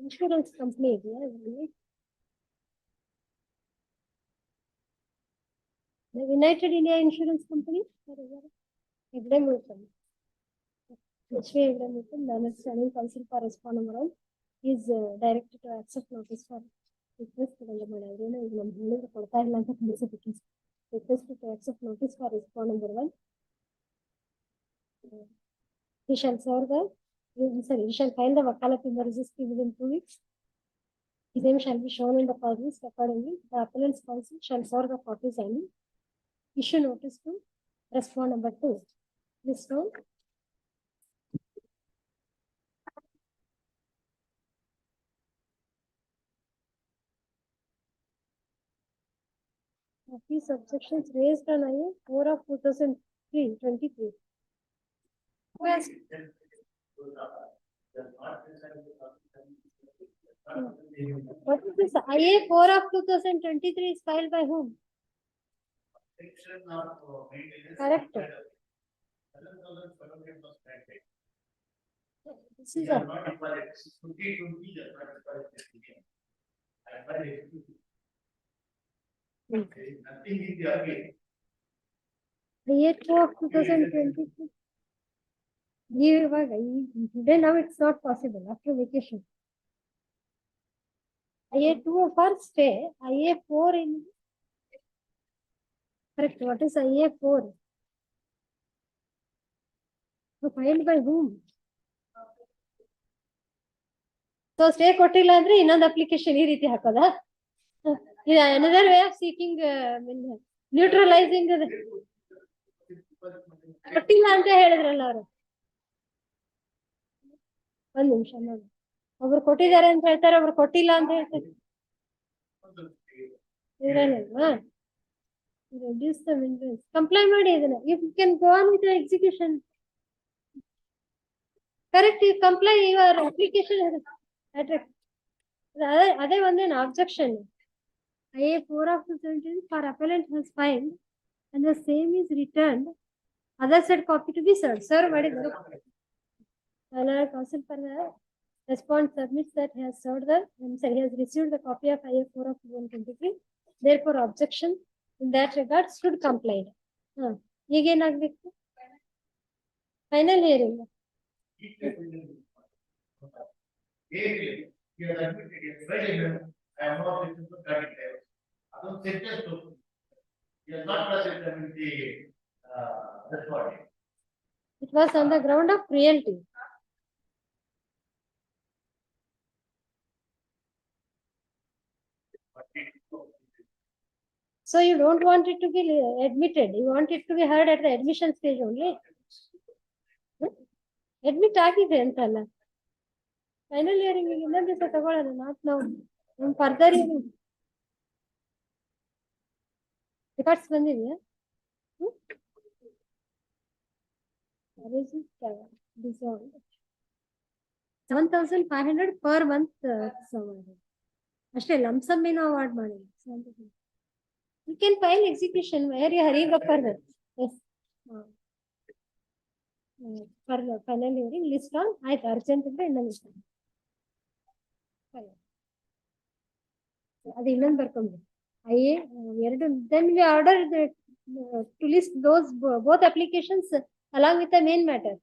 Insurance company ಇದೆಯಾ? The United India Insurance Company. Standing counsel for respondent is directed to accept notice for request to accept notice for respondent number 1. He shall serve the he shall file the wakalat in the registry within 2 weeks. His name shall be shown in the court list accordingly. The appellant's counsel shall serve the copies and issue notice to respondent number 2. This note. These objections raised on IA 4 of 2023. What is this? IA 4 of 2023 is filed by whom? Correct. This is IA 2 of 2023. Today now it's not possible after vacation. IA 2 for stay. IA 4 in. Correct. What is IA 4? Filed by whom? So stay ಕೊಟ್ಟಿಲ್ಲ ಅಂದ್ರೆ ಇನ್ನೊಂದು application ಈ ರೀತಿ ಹಾಕೋದಾ? Another way of seeking neutralizing ಕೊಟ್ಟಿಲ್ಲ ಅಂತ ಹೇಳಿದ್ರಲ್ಲ ಅವರು. ಒಂದ್ ನಿಮಿಷ ನೋಡಿ, ಒಬ್ರು ಕೊಟ್ಟಿದ್ದಾರೆ ಅಂತ ಹೇಳ್ತಾರೆ, ಒಬ್ರು ಕೊಟ್ಟಿಲ್ಲ ಅಂತ ಹೇಳ್ತಾರೆ. ಇದ್ರೇನಲ್ವಾ? Reduce the maintenance. Comply ಮಾಡಿ ಇದನ್ನ. You can go on with the execution. Correct. You comply your application. ಅದೇ ಒಂದೇನು objection. IA 4 of 2017 for appellant has filed and the same is returned. Other said copy to be served. Sir, what is the counsel for the response submits that he has served he has received the copy of IA 4 of 2023. Therefore, objection In that regard, should complain. ಈಗೇನಾಗ್ಬೇಕು? Final hearing. He has admitted it. Friday, I am not listening to 30 days. I don't sentence to. He has not presented the body. It was on the ground of cruelty. So you don't want it to be admitted. You want it to be heard at the admission stage only. Admit ಆಗಿದೆ ಅಂತಲ್ಲ. Final hearing ಇನ್ನೊಂದು ದಿವಸ ತಗೊಳ್ಳೋಣ. Not now. Further hearing. Records ಬಂದಿದೆಯಾ? Dissolved. 7,500 per month. ಅಷ್ಟೇ lump sum ಏನು award ಮಾಡಿಲ್ಲ. You can file execution where you hurrying up further. Yes. For the final hearing, list on. ಆಯ್ತು ಅರ್ಜೆಂಟ್ ಇದ್ರೆ ಇನ್ನೊಂದು ಇಷ್ಟ. ಅದು ಇನ್ನೊಂದು ಬರ್ಕೊಂಡ್ರಿ. ಎರಡು then we order to list those both applications along with the main matter.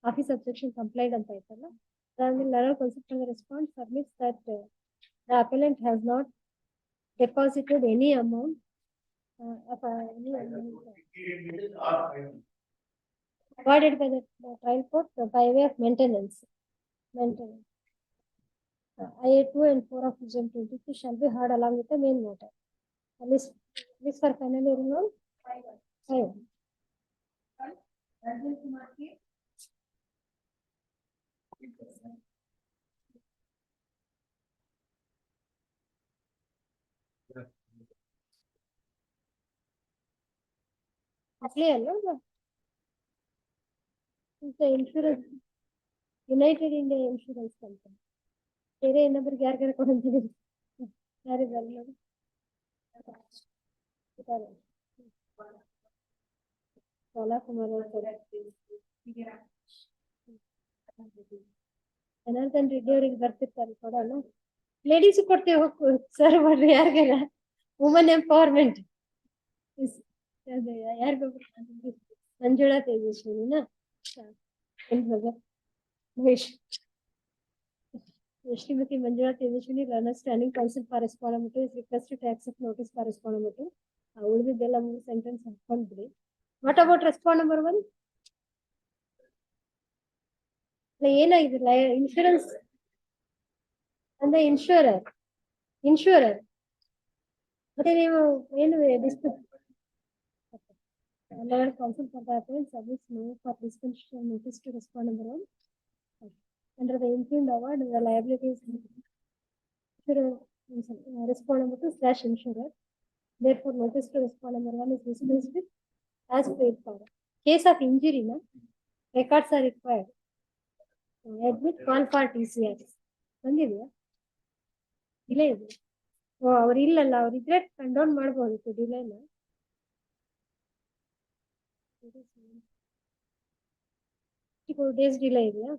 Office objection complied ಅಂತ ಆಯ್ತಲ್ಲ. Then letter consultant response submits that the appellant has not deposited any amount provided by the trial court by way of maintenance. IA 2 and 4 of June 23 shall be heard along with the main matter. List for final hearing on 5. Actually, the insurance, United India Insurance Company. ಬೇರೆ ಇನ್ನೊಬ್ರಿಗೆ ಯಾರಿಗಾರ ಕೊಡಂತಿದ್ದೀರಿ? ಯಾರಿದ್ದಾರೆ ನೋಡಿ? ಸೋಲಾಕುಮಾರ್ ಜನಾರ್ದನ್ ರೆಡ್ಡಿ ಅವ್ರಿಗೆ ಬರ್ತಿರ್ತಾರೆ ಕೊಡೋಣ. Ladies ಕೊಡ್ತೇವೆ ಹೋಗ್ು sir ಮಾಡ್ರಿ ಯಾರಿಗಾರ. ವುಮನ್ ಎಂಪವರ್ಮೆಂಟ್ ಯಾರಿಗೊಬ್ರು ಮಂಜುಳಾ ತೇಜಸ್ವಿನಿನಾ Shrimati Manjula Tejaswini, runner standing counsel for respondent is requested to accept notice for respondent. Would be the sentence happened. What about respond number 1? Insurance and the insurer. But anyway, dispute. Level counsel for the appeal submits no for dispensation notice to respond number 1. Under the impugned award, the liability is respond number 2 / insurer. Therefore, notice to respond number 1 is dispensed as paid for. Case of injury, records are required. Admit call for TCR. ಬಂದಿದೆಯಾ? ಇಲ್ಲ ಇದೆ. ಅವ್ರು ಇಲ್ಲಲ್ಲ, ಅವ್ರಿದ್ರೆ ಕಂಡೌನ್ ಮಾಡ್ಬೋದು ಡಿಲೇನ. 64 days delay ಇದೆಯಾ?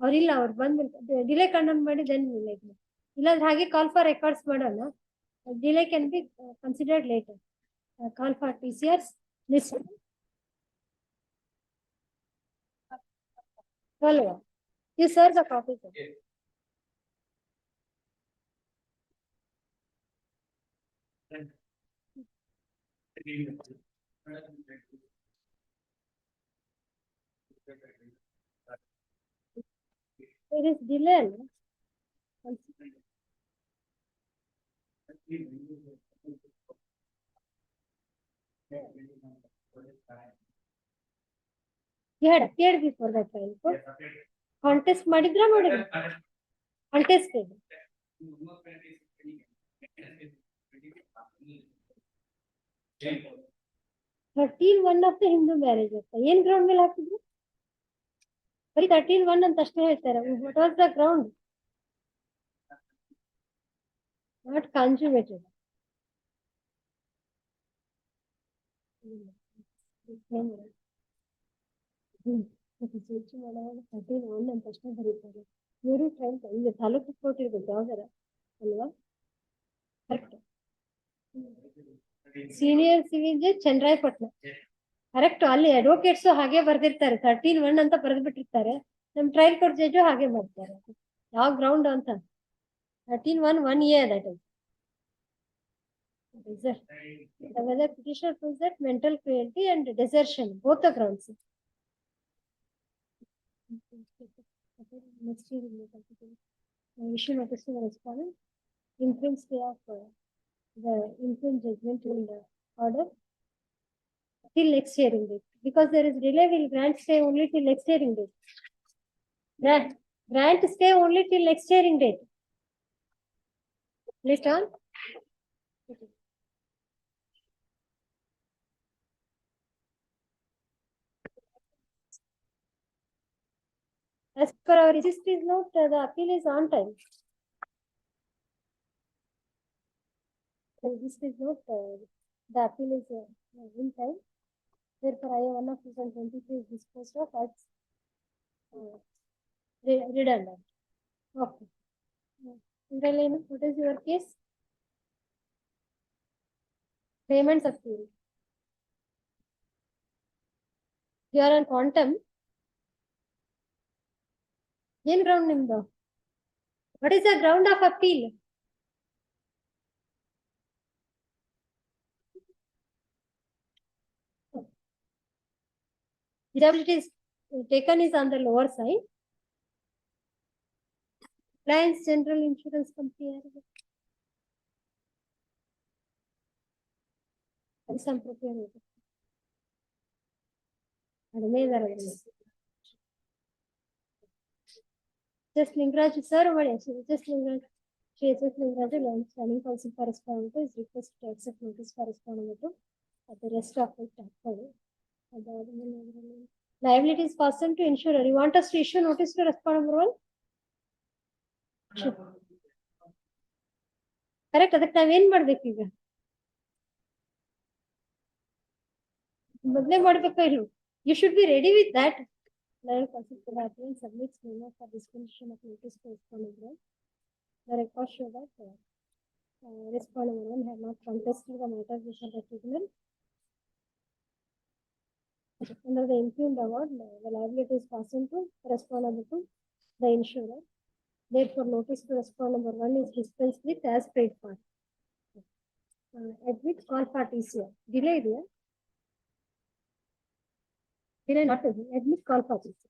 ಅವ್ರಿಲ್ಲ, ಅವ್ರು ಬಂದ್ಮೇಲೆ delay ಕಂಡೌನ್ ಮಾಡಿ ದೆನ್ ಡಿಲೇ ಇದೆ. ಇಲ್ಲಾಂದ್ರೆ ಹಾಗೆ ಕಾಲ್ ಫಾರ್ ರೆಕಾರ್ಡ್ಸ್ ಮಾಡೋಣ. Delay can be considered later. Call for TCRs list. ಅಲ್ವಾ? You serve the copy. There is delay. You had appeared before the trial court. Contest ಮಾಡಿದ್ರ ಮಾಡಿದ್ರ? Contested. 13(1) of the Hindu marriage act. ಏನ್ ground ಮೇಲೆ ಹಾಕಿದ್ರು? ಬರೀ 13(1) ಅಂತ ಅಷ್ಟೇ ಹೇಳ್ತಾರೆ. What was the ground? Not conjugated. Switch ಮಾಡುವಾಗ 13(1) ಅಂತ ಅಷ್ಟೇ ಬರೀತಾರೆ. ಇವರು ಟ್ರೈಲ್ ಈಗ ತಾಲೂಕು ಕೋರ್ಟ್ ಇರ್ಬೇಕು ಯಾವ್ದಾರ ಅಲ್ವಾ? Correct. Senior civil judge Channarayapatna. Correct, ಅಲ್ಲಿ ಅಡ್ವೊಕೇಟ್ಸ್ ಹಾಗೆ ಬರ್ದಿರ್ತಾರೆ 13(1) ಅಂತ ಬರೆದು ಬಿಟ್ಟಿರ್ತಾರೆ. ನಮ್ ಟ್ರಯಲ್ ಕೋರ್ಟ್ ಜಡ್ಜು ಹಾಗೆ ಮಾಡ್ತಾರೆ. ಯಾವ ಗ್ರೌಂಡ್ ಅಂತ 13(1) 1A that is. Whether petitioner proves that mental cruelty and desertion, both the grounds. Next year, issue notice to the respondent, infringe stay of the infringe judgment in the order till next hearing date. Because there is delay, will grant stay only till next hearing date. Grant stay only till next hearing date. List on. As per our registry's note, the appeal is on time. The registry's note, the appeal is in time. Therefore, I-1 of 2023 is disposed of as redundant. Okay. Indralenu, what is your case? Payments appeal. You are on quantum. What ground nimdo? What is the ground of appeal? Liability is taken is on the lower side. Reliance General Insurance Company. Some procurement. Just Lingraj, sir, what is just Lingraj? She is just Lingraj, standing counsel correspondent is requested to accept notice correspondent to the rest of it. Liability is fastened to insurer. You want us to issue notice to respondent number 1? Sure. Correct. ಅದಕ್ಕೆ ನಾವೇನ್ ಮಾಡ್ಬೇಕು ಈಗ? ಬದಲೇ ಮಾಡ್ಬೇಕು ಇಲ್ಲ? You should be ready with that. Liable counsel for the applicant submits memo for disposition of notice to respondent. The record show that respondent 1 had not contested the matter before the tribunal. Under the impugned award, the liability is fastened to respondent to the insurer. Therefore, notice to respondent number 1 is dispensed with as paid for. Admit call for TCR. Delay idea. Delay not admit call for TCR.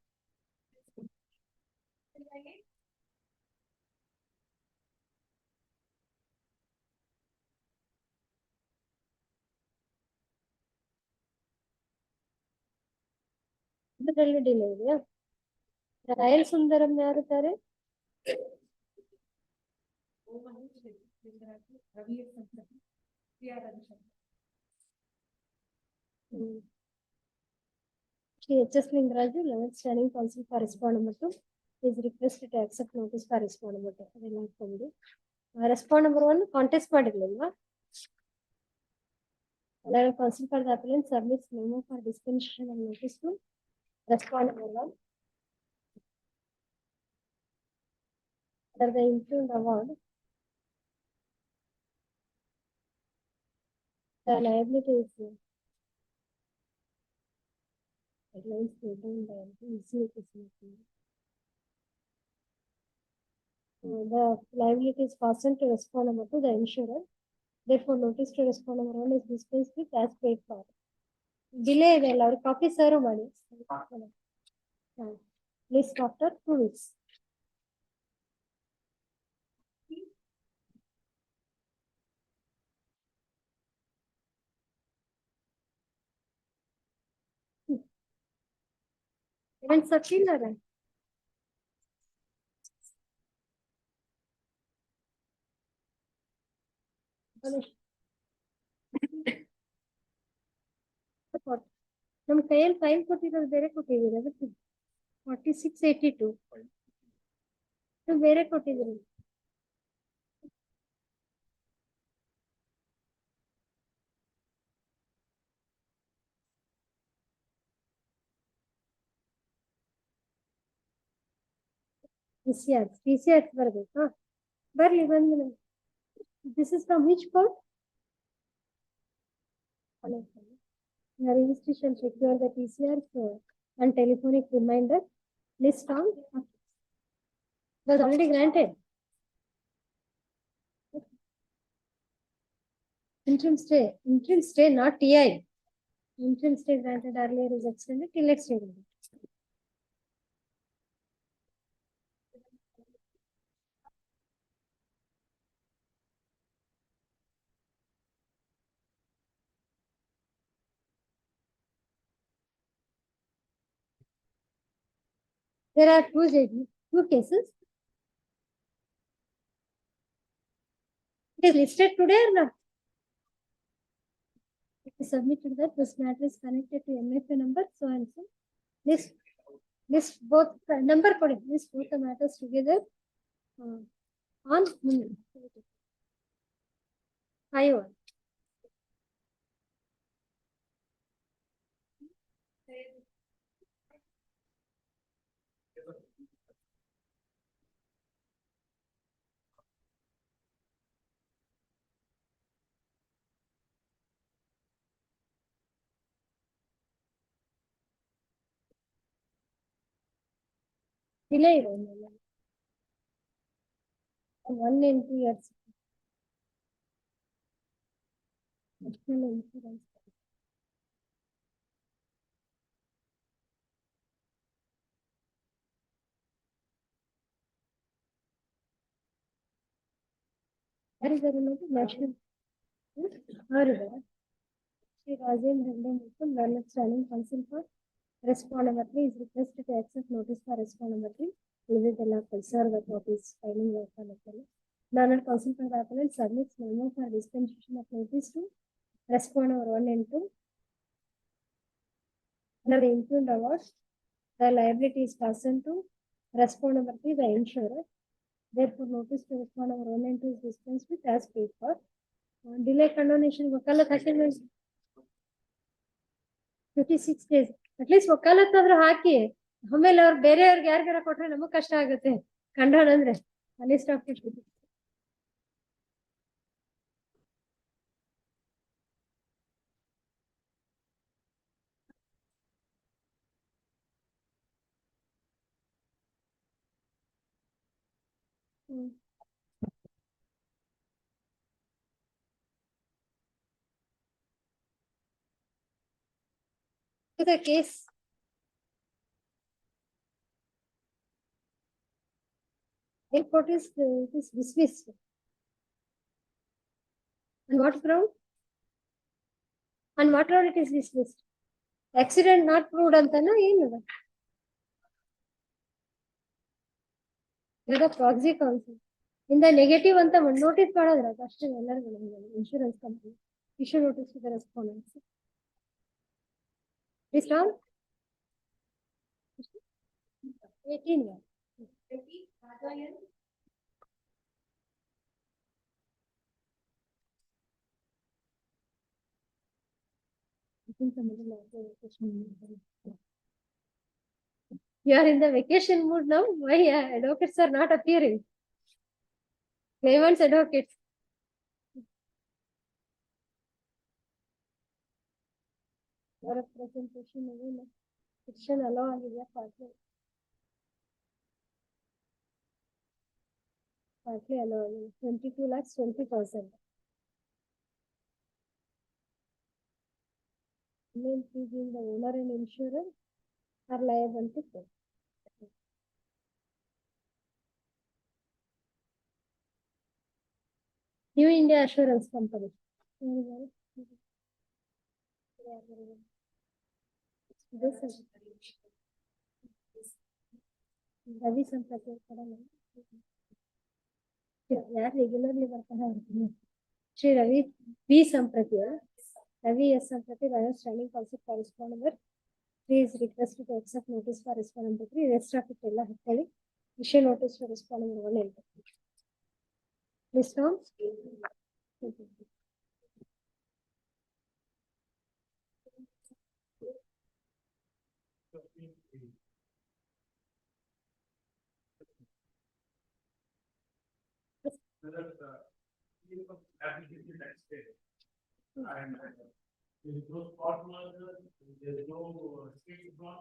ಇದರಲ್ಲಿ delay ಇದೆಯಾ? Royal ಸುಂದರಂ ಯಾರಿದ್ದಾರೆ? CH Lingraju, 11th standing counsel correspondent number 2 is requested to accept notice correspondent number 2. ಅದೆಲ್ಲ ಹಾಕೊಂಡು respondent number 1 contest ಮಾಡಿರ್ಲಿಲ್ವಾ? Liable counsel for the appellant submits memo for dispensation of notice to respondent number 1. Under the impugned award, the liability is headlines taken by the liability is fastened to respondent number 2, the insurer. Therefore, notice to respondent number 1 is dispensed with as paid for. Delay ಇದೆ ಅಲ್ಲ, ಅವ್ರಿಗೆ copy serve ಮಾಡಿ. List after 2 weeks. Events appeal ಅದ? ನಮ್ ಕೈಯಲ್ಲಿ file ಕೊಟ್ಟಿರೋದು ಬೇರೆ ಕೊಟ್ಟಿದ್ದೀರಿ, ಅದಕ್ಕೆ 4682 ಬೇರೆ ಕೊಟ್ಟಿದ್ದೀರಿ. TCR ಬರ್ಬೇಕಾ? ಬರ್ಲಿ ಬಂದು. This is from which court? The registry shall secure the TCR and telephonic reminder list on was already granted. Interim stay, not TI. Interim stay granted earlier is extended till next day. There are two cases. It is listed today or not? It is submitted that this matter is connected to MFA number so and so. This both number coding. This both the matters together on 5-1. Delay 1 in 2 years. National insurance. Where is the related national? Where is it? Sri Rajendra Mukul, learned standing counsel for respond number 3 is requested to accept notice for respond number 3. Visit the local serve the notice filing work on the fellow. Learned counsel for the appellant submits memo for dispensation of notice to respond number 1 and 2. Under the impugned award, the liability is fastened to respond number 3, the insurer. Therefore, notice to respond number 1 and 2 is dispensed with as paid for. Delay condonation वकालत हाकिम 56 days. At least ವಕಾಲತ್ ಆದ್ರೂ ಹಾಕಿ ಆಮೇಲೆ ಅವ್ರು ಬೇರೆಯವ್ರಿಗೆ ಯಾರಿಗಾರ ಕೊಟ್ರೆ ನಮಗ್ ಕಷ್ಟ ಆಗುತ್ತೆ ಕಂಡೋನ್ ಅಂದ್ರೆ ಅನಿಷ್ಟ ಆಗ್ತಿತ್ತು. The case court is dismissed. On what ground? On what ground it is dismissed? Accident not proved ಅಂತನಾ ಏನದ? ಈಗ ಪ್ರಾಕ್ಸಿ ಕೌನ್ಸಿಲ್ ಇಂದ ನೆಗೆಟಿವ್ ಅಂತ ಒಂದು ನೋಟಿಸ್ ಮಾಡೋದ್ರ ಅಷ್ಟೇ ಎಲ್ಲರಿಗೂ insurance company issue notice to the respondents. This round 18 years. You are in the vacation mood now. Why advocates are not appearing? Claimants advocates. Or a presentation petition allow ಆಗಿದೆಯಾ partly allow 22,20,000. Main fee being the owner and insurer are liable to pay. New India Assurance Company. This is Ravi Sampati. Yeah, regularly working. Sri Ravi B. Sampati. Ravi S. Sampati, Ravi standing counsel correspondent number 3 is requested to accept notice for respondent number 3. Rest of it ಎಲ್ಲ ಹಾಕೊಳ್ಳಿ. Issue notice for respondent number 1 and 2. Please come. There is no spot marker, there is no street drawn,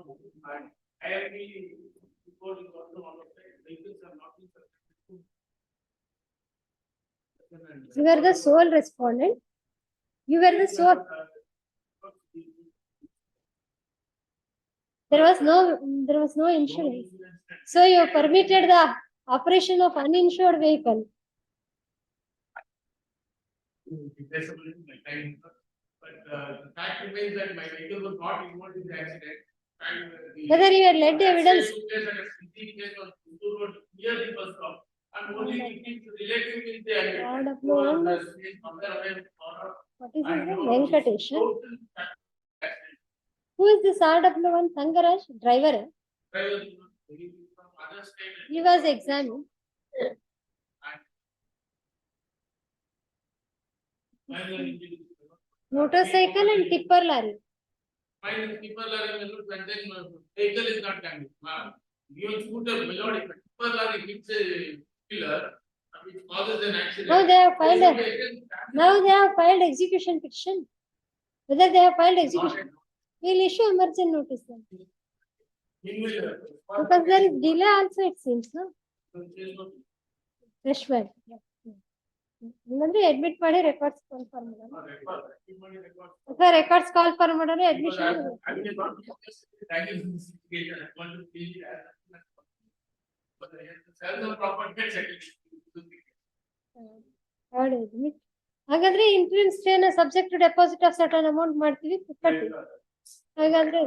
and I have been report is also one of the vehicles are not been subjected to. You were the sole respondent. You were the sole. There was no insurance. So you permitted the operation of uninsured vehicle. Replaceable in my time, but the fact remains that my vehicle was not involved in the accident. And Whether you had led the evidence. Near the bus stop, and only it is related with the. RW1. What is his name? Venkateshan. Who is this RW1? Thangaraj? Driver. He was examined. Motorcycle and tipper lorry. Mine tipper lorry and then vehicle is not damaged. Even scooter melodic, tipper lorry hits a pillar, which causes an accident. Now they have filed execution petition. Whether they have filed execution, we'll issue emergency notice then. Because there is delay also, it seems, no? Fresh one. ಇಲ್ಲಂದ್ರೆ admit ಮಾಡಿ records call for ಅಥವಾ records call for ಮಾಡಿದ್ರೆ admission. ಹಾಗಾದ್ರೆ insurance ನ subject to deposit of certain amount ಮಾಡ್ತೀವಿ ಕಟ್ಟಿ. ಹಾಗಾದ್ರೆ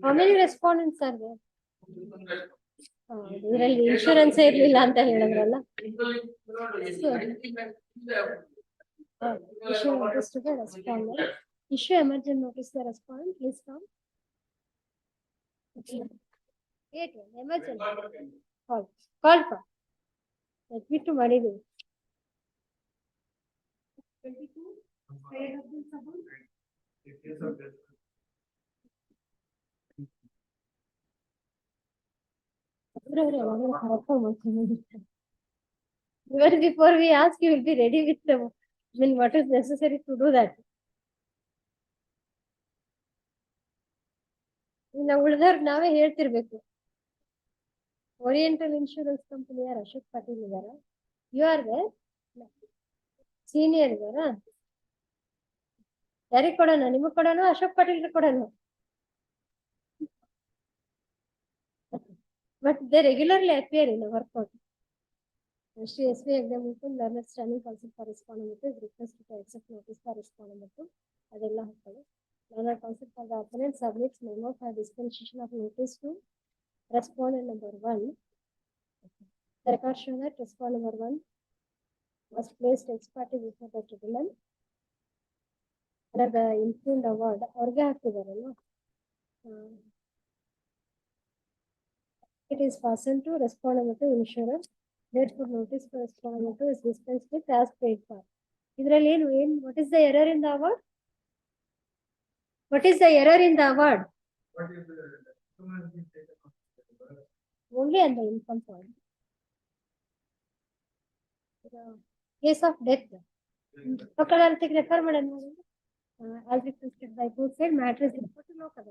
how many respondents are there? ಇದರಲ್ಲಿ ಇನ್ಶೂರೆನ್ಸ್ ಇರ್ಲಿಲ್ಲ ಅಂತ ಹೇಳಿದ್ರಲ್ಲ. Issue notice to the respondent. Issue emergency notice to the respondent. Please come. Emergency. Call for. Admit to ಮಾಡಿದೀವಿ. 22. Paid up in Sabun. Even before we ask, you will be ready with the, I mean, what is necessary to do that. ನಾವು ಉಳಿದವ್ರು ನಾವೇ ಹೇಳ್ತಿರ್ಬೇಕು. Oriental insurance ಕಂಪನಿಯ ಅಶೋಕ್ ಪಾಟೀಲ್ ಇದಾರ. You are they senior ಇದಾರ. ಯಾರಿಗೆ ಕೊಡೋಣ? ನಿಮಗೆ ಕೊಡೋಣ, ಅಶೋಕ್ ಪಾಟೀಲ್ ಕೊಡೋಣ? But they regularly appear in our court. Sri SV examination, learner standing counsel for respondent is requested to accept notice for respondent. Adella hakkadu. Learner counsel for the opponent submits memo for dispensation of notice to respondent number 1. The record shows that respondent number 1 was placed ex parte before the tribunal. The impugned award ಅವ್ರಿಗೆ ಹಾಕಿದಾರಲ್ಲ. It is fastened to respondent to insurer. Therefore, notice for respondent is dispensed with as paid for. ಇದರಲ್ಲಿ ಏನು? What is the error in the award? What is the error in the award? Only on the income point. Case of death. Local refer ಮಾಡೋಣ. As requested by court said, matter is report to local.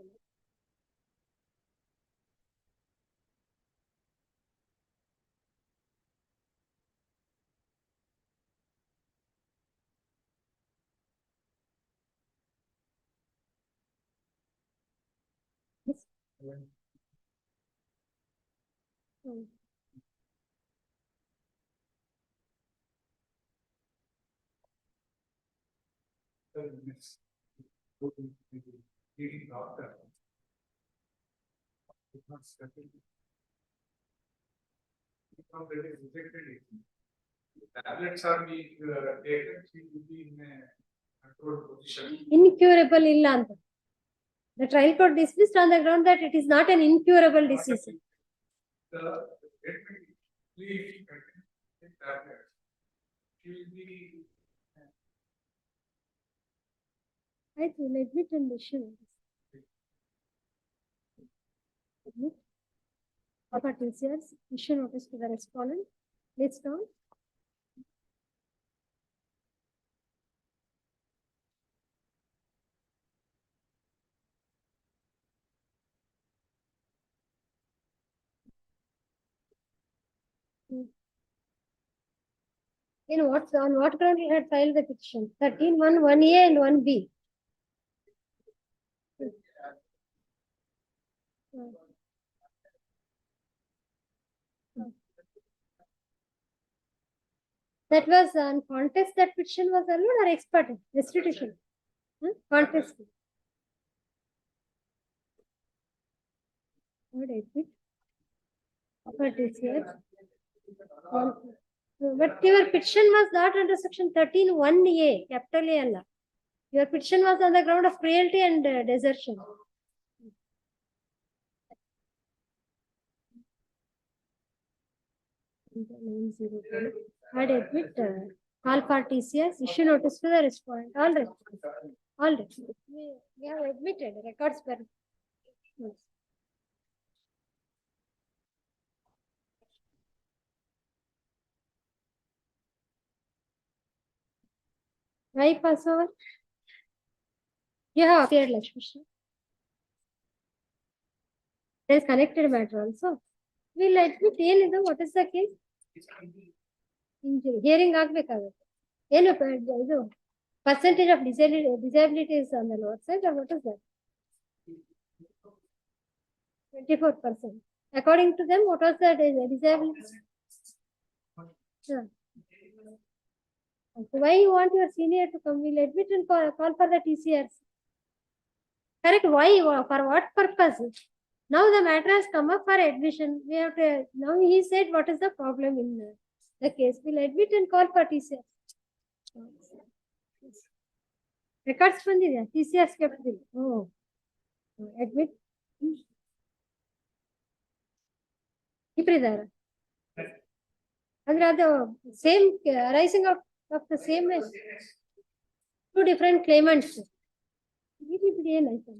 Tablets are being taken, she will be in a controlled position. Incurable illa anta. The trial court dismissed on the ground that it is not an incurable disease. Please take tablets. She will be. I will admit and issue. Upper TCRs, issue notice to the respondent, list down. On what ground you had filed the petition? 13(1), 1A and 1B. That was on contest, that petition was allowed, or expert restitution? Contest. What is it? What is here? But your petition was not under section 13(1)(a), capital A Allah. Your petition was on the ground of cruelty and desertion. I'd admit, call for TCS, issue notice to the respondent. All right. All right. We have admitted records per. Yes. Why pass over? You have appeared, Lakshmi. There is connected matter also. We'll admit ಏನಿದೆ, what is the case? Injury. Hearing ಆಗ್ಬೇಕಾಗುತ್ತೆ. ಏನು ಇದು percentage of disability is on the lower side, or what is that? 24%. According to them, what was the disability? Sure. So why you want your senior to come? We'll admit and call for the TCRs. Correct. Why? For what purpose? Now the matter has come up for admission. We have to. Now he said what is the problem in the case. We'll admit and call for TCRs. Records ಬಂದಿದೆ, TCRs kept. Oh, admit. ಇಬ್ಬರಿದ್ದಾರೆ ಅಂದ್ರೆ ಅದು same arising of the same two different claimants. ಏನಾಯ್ತು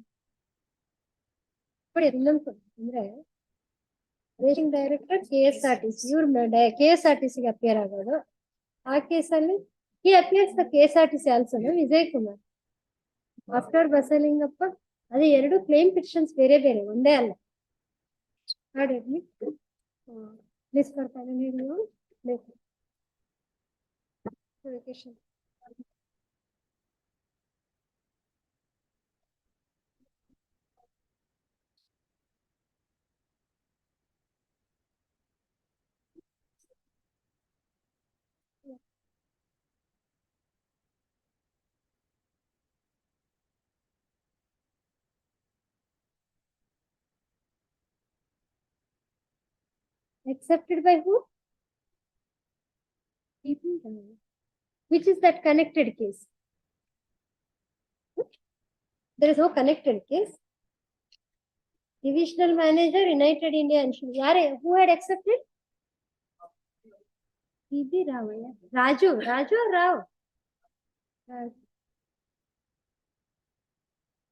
ನೋಡಿ ಇನ್ನೊಂದು ಅಂದ್ರೆ ರೇಷಿಂಗ್ director KSRTC, ಇವ್ರು KSRTCಗೆ appear ಆಗೋದು. ಆ ಕೇಸಲ್ಲಿ ಈ appears the KSRTC also Vijay Kumar after Basalingappa. ಅದೇ ಎರಡು ಕ್ಲೇಮ್ ಪಿಟಿಷನ್ಸ್ ಬೇರೆ ಬೇರೆ, ಒಂದೇ ಅಲ್ಲ. ನೋಡಿ ಲಿಸ್ಟ್ ಬರ್ತಾನೆ ನೀವು vacation. Accepted by who? Which is that connected case? There is no connected case. Divisional manager, United India Insurance. Who had accepted? PB Ravaya. Raju or Rao?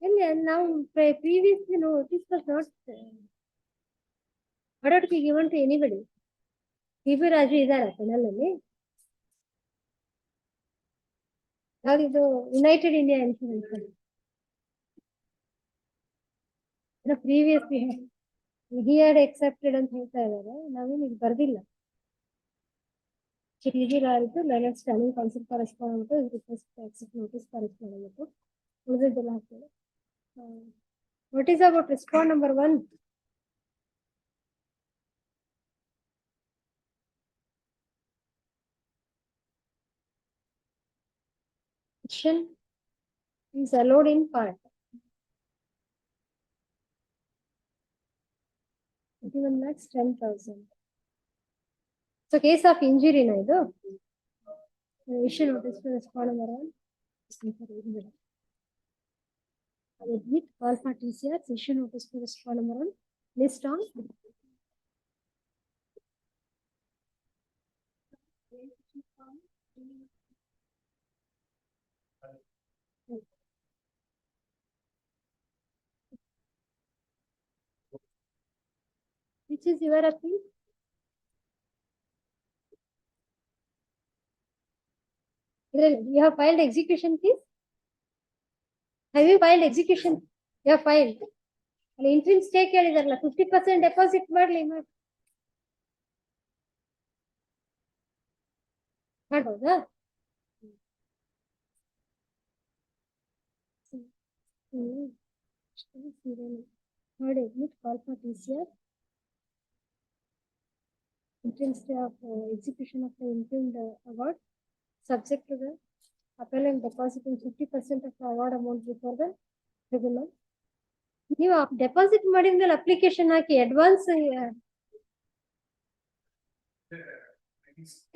And now previously no, this was not order to be given to anybody. PB Raju idara panalli. ಯಾವ್ದು United India insurance previously he had accepted ಅಂತ ಹೇಳ್ತಾ ಇದ್ದಾರೆ. ನಾವೇನು ಇದು ಬರ್ದಿಲ್ಲ. ಚಿಟಿಜಿಲಾರಿದ್ದು ಲೆನೆಟ್ standing council correspond ಮಾಡ್ಬಿಟ್ಟು request accept notice correspond ಮಾಡ್ಬಿಟ್ಟು ಉಳಿದಿದ್ದೆಲ್ಲ ಹಾಕ್ತೇವೆ. What is about respond number 1? Is allowed in part. 21,10,000. So case of injury na idu. Issue notice to respond number 1. Admit call for TCR. Issue notice to respond number 1. List on. Which is your appeal? You have filed execution case? Have you filed execution? You have filed. Interim stay ಕೇಳಿದಾರಲ್ಲ 50% deposit ಮಾಡ್ಲಿ ಮಾಡ್ಬೋದಾ? ನೋಡಿ call for TCR. Interim stay of execution of the interim award subject to the appellant depositing 50% of the award amount before the tribunal. ನೀವು deposit ಮಾಡಿದ್ಮೇಲೆ application ಹಾಕಿ advance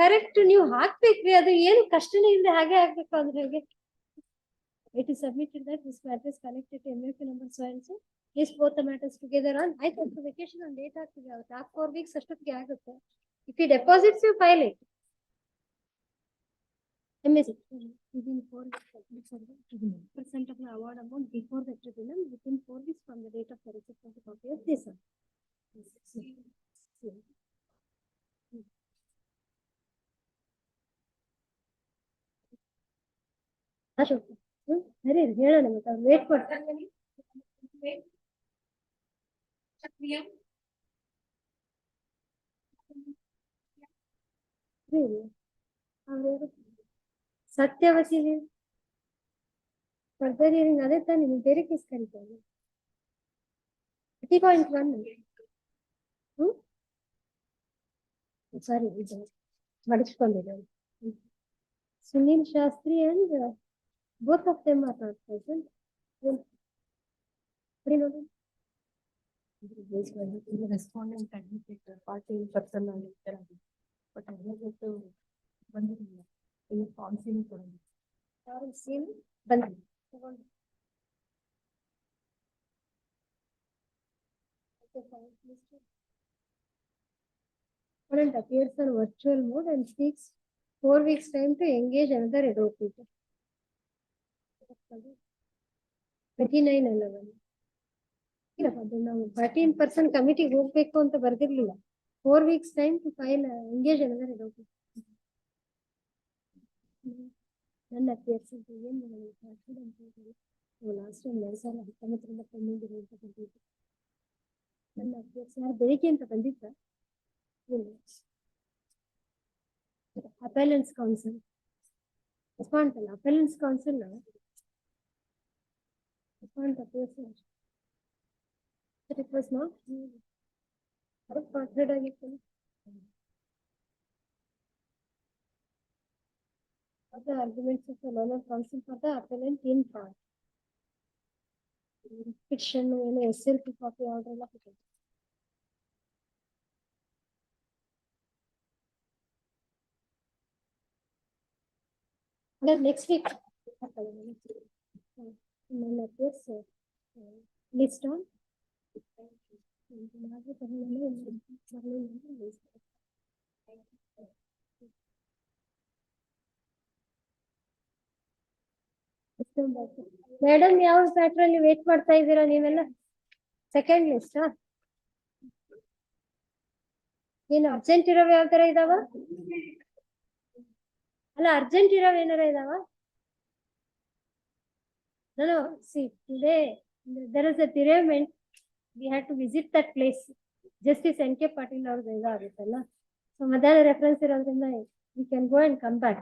correct ನೀವು ಹಾಕ್ಬೇಕ್ರಿ. ಅದು ಏನು ಕಷ್ಟನೇ ಇಲ್ಲದೆ ಹಾಗೆ ಆಗ್ಬೇಕು ಅಂದ್ರೆ ಹೇಗೆ? It is submitted that this matter is connected to MFA number so and so. Is both the matters together on. I thought the vacation on date ಆಗ್ತಿದೆ ಅವತ್ತು 4 weeks ಅಷ್ಟೊತ್ತಿಗೆ ಆಗುತ್ತೆ. If you deposits you file it. MSc within 4 weeks percent of the award amount before the tribunal within 4 weeks from the date of the receipt of the copy of this one. Ashok ಸರಿ ಹೇಳೋಣ ಮತ್ತೆ wait ಮಾಡ್ತಾರೆ. Satyavati further hearing ಅದೇ ತಾನೇ ನೀವು ಬೇರೆ case ಕರೀತಾರೆ 30.1 sorry ಇದು ಮಡಚ್ಕೊಂಡಿದೆ. Sunil Shastri and both of them are not present. Respondent advocate party person ಆಗಿರ್ತಾರೆ ಬಟ್ ಅಡ್ವೊಕೇಟ್ ಬಂದಿರಲಿಲ್ಲ. ಇಲ್ಲಿ ಫಾರ್ಮ್ಸಿನ ಕೊಡೋದು ಬಂದಿಲ್ಲ. Appellant appears on virtual mode and seeks 4 weeks time to engage another advocate. 3911 ಅದು ನಾವು 13% ಕಮಿಟಿಗೆ ಹೋಗ್ಬೇಕು ಅಂತ ಬರ್ದಿರ್ಲಿಲ್ಲ. 4 weeks time to file engage another advocate. ನನ್ನ ಅಪಿಯರ್ಸ್ ಅಂತ ಏನ್ ಲಾಸ್ಟ್ ಟೈಮ್ 2019 ಪೆಂಡಿಂಗ್ ಇರುವಂತದ್ದು. ನನ್ನ ಅಪಿಯರ್ಸ್ ಯಾರು ಬೆಳಿಗ್ಗೆ ಅಂತ ಬಂದಿದ್ದ ಅಪೆಲೆಂಟ್ಸ್ ಕೌನ್ಸಿಲ್ ರೆಸ್ಪಾಂಡ್ ಅಲ್ಲ appellants counsel respond appears it was not parted ಆಗಿತ್ತು. The arguments of the learned counsel for the appellant in part. Fiction ಏನು SLP copy order ಎಲ್ಲ ಕೊಟ್ಟಿದ್ದಾರೆ. Next week list on madam ಯಾವ ಮ್ಯಾಟರ್ ಅಲ್ಲಿ wait ಮಾಡ್ತಾ ಇದ್ದೀರಾ ನೀವೆಲ್ಲ? ಸೆಕೆಂಡ್ ಲಿಸ್ಟ್ ಏನು ಅರ್ಜೆಂಟ್ ಇರೋವ್ ಯಾವ ತರ ಇದಾವ? ಅಲ್ಲ ಅರ್ಜೆಂಟ್ ಇರೋವ್ ಏನಾರ ಇದಾವ? ನಾನು see today there is a derailment. We had to visit that place. Justice NK Patil ಅವ್ರದ್ದು ಇದಾಗುತ್ತಲ್ಲ, ಸೊ ಮಧ್ಯಾಹ್ನ ರೆಫರೆನ್ಸ್ ಇರೋದ್ರಿಂದ we can go and come back.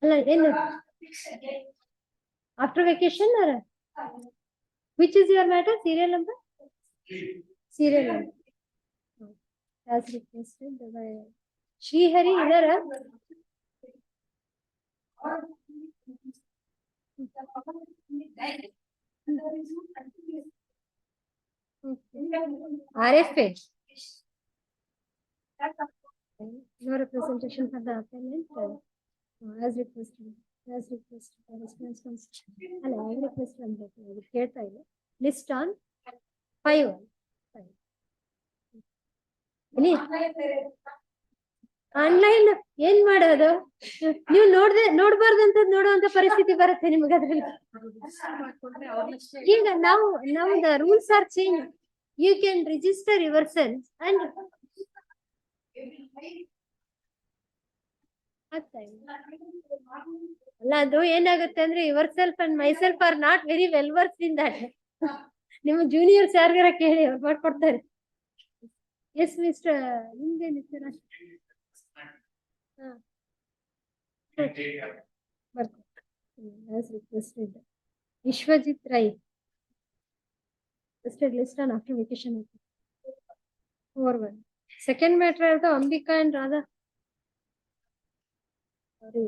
ಅಲ್ಲ ಏನು after vacation or which is your matter? Serial number? Serial number. As requested by Srihari idara? RFA. No representation for the appellant. As requested. As requested by response from ಅಲ್ಲ I request ಅಂತ ಕೇಳ್ತಾ ಇಲ್ಲ. List on 5. Online ಏನ್ ಮಾಡೋದು? ನೀವು ನೋಡ್ಬಾರ್ದಂತ ನೋಡುವಂತ ಪರಿಸ್ಥಿತಿ ಬರುತ್ತೆ ನಿಮ್ಗೆ ಅದ್ರಲ್ಲಿ. ಮಾಡ್ಕೊಂಡ್ರೆ ಅವ್ರನ್ನಷ್ಟೇ ಈಗ ನಮ್ದು rules are change. You can register yourself and ಅಲ್ಲ ಅದು ಏನಾಗುತ್ತೆ ಅಂದ್ರೆ yourself and myself are not very well versed in that. ನಿಮ್ಮ ಜೂನಿಯರ್ಸ್ ಯಾರಿಗಾರ ಕೇಳಿ ಅವ್ರು ಮಾಡ್ಕೊಡ್ತಾರೆ. ಎಸ್ ಮಿಸ್ಟರ್ ನಿಮ್ದೇನು sir? Vishwajit Rai list on after vacation. 4-1. Second matter are the Ambika and Radha. Sorry.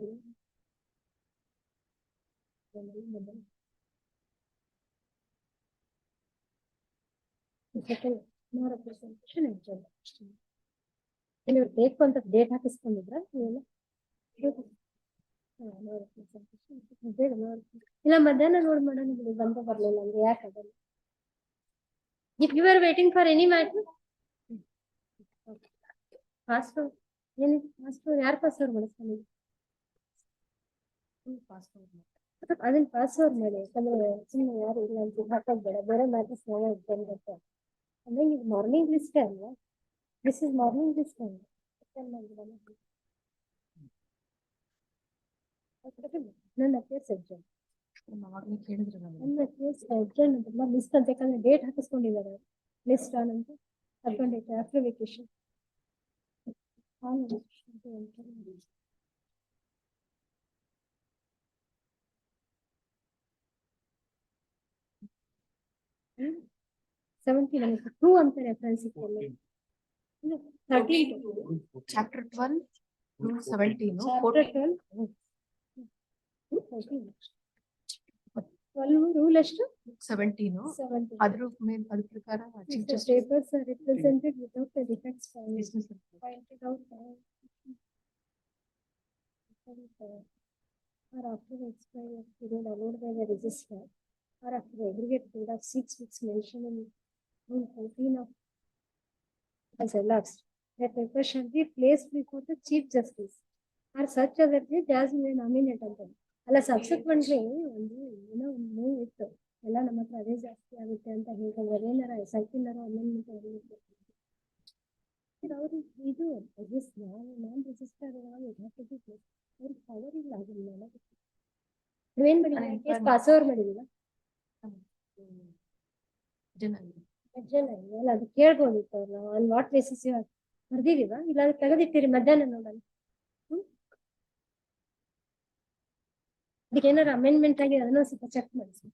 Second, no representation and job. Can you take on the date ಹಾಕಿಸ್ಕೊಂಡಿದ್ರಾ ನೀವೆಲ್ಲ? ಇಲ್ಲ ಮಧ್ಯಾಹ್ನ ನೋಡಿ ಮಾಡೋಣ ಬಿಡಿ, ಬಂದ ಬರ್ಲಿಲ್ಲ ಅಂದ್ರೆ ಯಾಕೆ ಅದಲ್ಲ. If you are waiting for any matter, password ಏನಿದೆ? password ಯಾರು ಪಾಸ್ವರ್ಡ್ ಮಾಡಿಸ್ಕೊಂಡಿದ್ರು? ಅದನ್ನ ಪಾಸ್ವರ್ಡ್ ಮಾಡಿ, ಯಾಕಂದ್ರೆ ಸುಮ್ಮನೆ ಯಾರು ಇಲ್ಲ ಅಂತ ಹಾಕೋದ್ ಬೇಡ, ಬೇರೆ ಮ್ಯಾಟರ್ಸ್ ನಾವೇ ಬಂದಿರುತ್ತೆ. ಅಂದ್ರೆ ಇದು ಮಾರ್ನಿಂಗ್ ಲಿಸ್ಟ್ ಅಲ್ವಾ? ದಿಸ್ ಇಸ್ ಮಾರ್ನಿಂಗ್ ಲಿಸ್ಟ್ ಅಲ್ವಾ? ನನ್ನ ಕೇಸ್ ಅರ್ಜೆಂಟ್, ಕೇಳಿದ್ರು ನನ್ನ ಕೇಸ್ ಅರ್ಜೆಂಟ್ ಅಂತ ಲಿಸ್ಟ್ ಅಂತ, ಯಾಕಂದ್ರೆ ಡೇಟ್ ಹಾಕಿಸ್ಕೊಂಡಿದ್ದಾರೆ ಲಿಸ್ಟ್ ಆನ್ ಅಂತ ಹಾಕೊಂಡಿದ್ದೆ ಆಫ್ಟರ್ ವೆಕೇಶನ್. ಟೂ ಅಂತ ರೆಫರೆನ್ಸ್ ಇತ್ತು. 13 ಚಾಪ್ಟರ್ 12 ರೂಲ್ 17 12 ರೂಲ್ ಎಷ್ಟು? 17 ಅದ್ರ ಮೇಲೆ ಅದ್ರ ಪ್ರಕಾರ papers are represented without the defects pointed out or after the expiry of period allowed by the registrar or after the aggregate period of 6 weeks mentioned in Rule 14 of as elapsed. The paper shall be placed before the Chief Justice or such other judge as may nominate ಅಂತ. ಅಲ್ಲ subsequently ಒಂದು ಏನೋ ಒಂದು move ಇತ್ತು, ಎಲ್ಲ ನಮ್ಮ ಹತ್ರ ಅದೇ ಜಾಸ್ತಿ ಆಗುತ್ತೆ ಅಂತ ಹೇಳ್ತಾರೆ. ಏನಾರ ಸರ್ಕಿನಾರ ಅಮೆಂಡ್ಮೆಂಟ್ ಅವ್ರು ಇದು ನಾನ್ ರಿಜಿಸ್ಟರ್ ಅವ್ರಿಗೆ ಪವರ್ ಇಲ್ಲ ಅದನ್ನ ಮಾಡೋದಕ್ಕೆ. ನೀವೇನ್ ಮಾಡಿಲ್ಲ ಪಾಸ್ ಓವರ್ ಮಾಡಿದಿಲ್ಲ ಅಲ್ಲ, ಅದು ಕೇಳ್ಬೋದಿತ್ತು ಅವ್ರು. ನಾವು ಆನ್ ವಾಟ್ ಬೇಸಿಸ್ ಬರ್ದಿದೀವ ಇಲ್ಲ ಅದು ತೆಗೆದಿಟ್ಟಿರಿ ಮಧ್ಯಾಹ್ನ ನೋಡೋಣ. ಅದಕ್ಕೆ ಏನಾರ ಅಮೆಂಡ್ಮೆಂಟ್ ಆಗಿ ಅದನ್ನ ಸ್ವಲ್ಪ ಚೆಕ್ ಮಾಡಿಸಿ.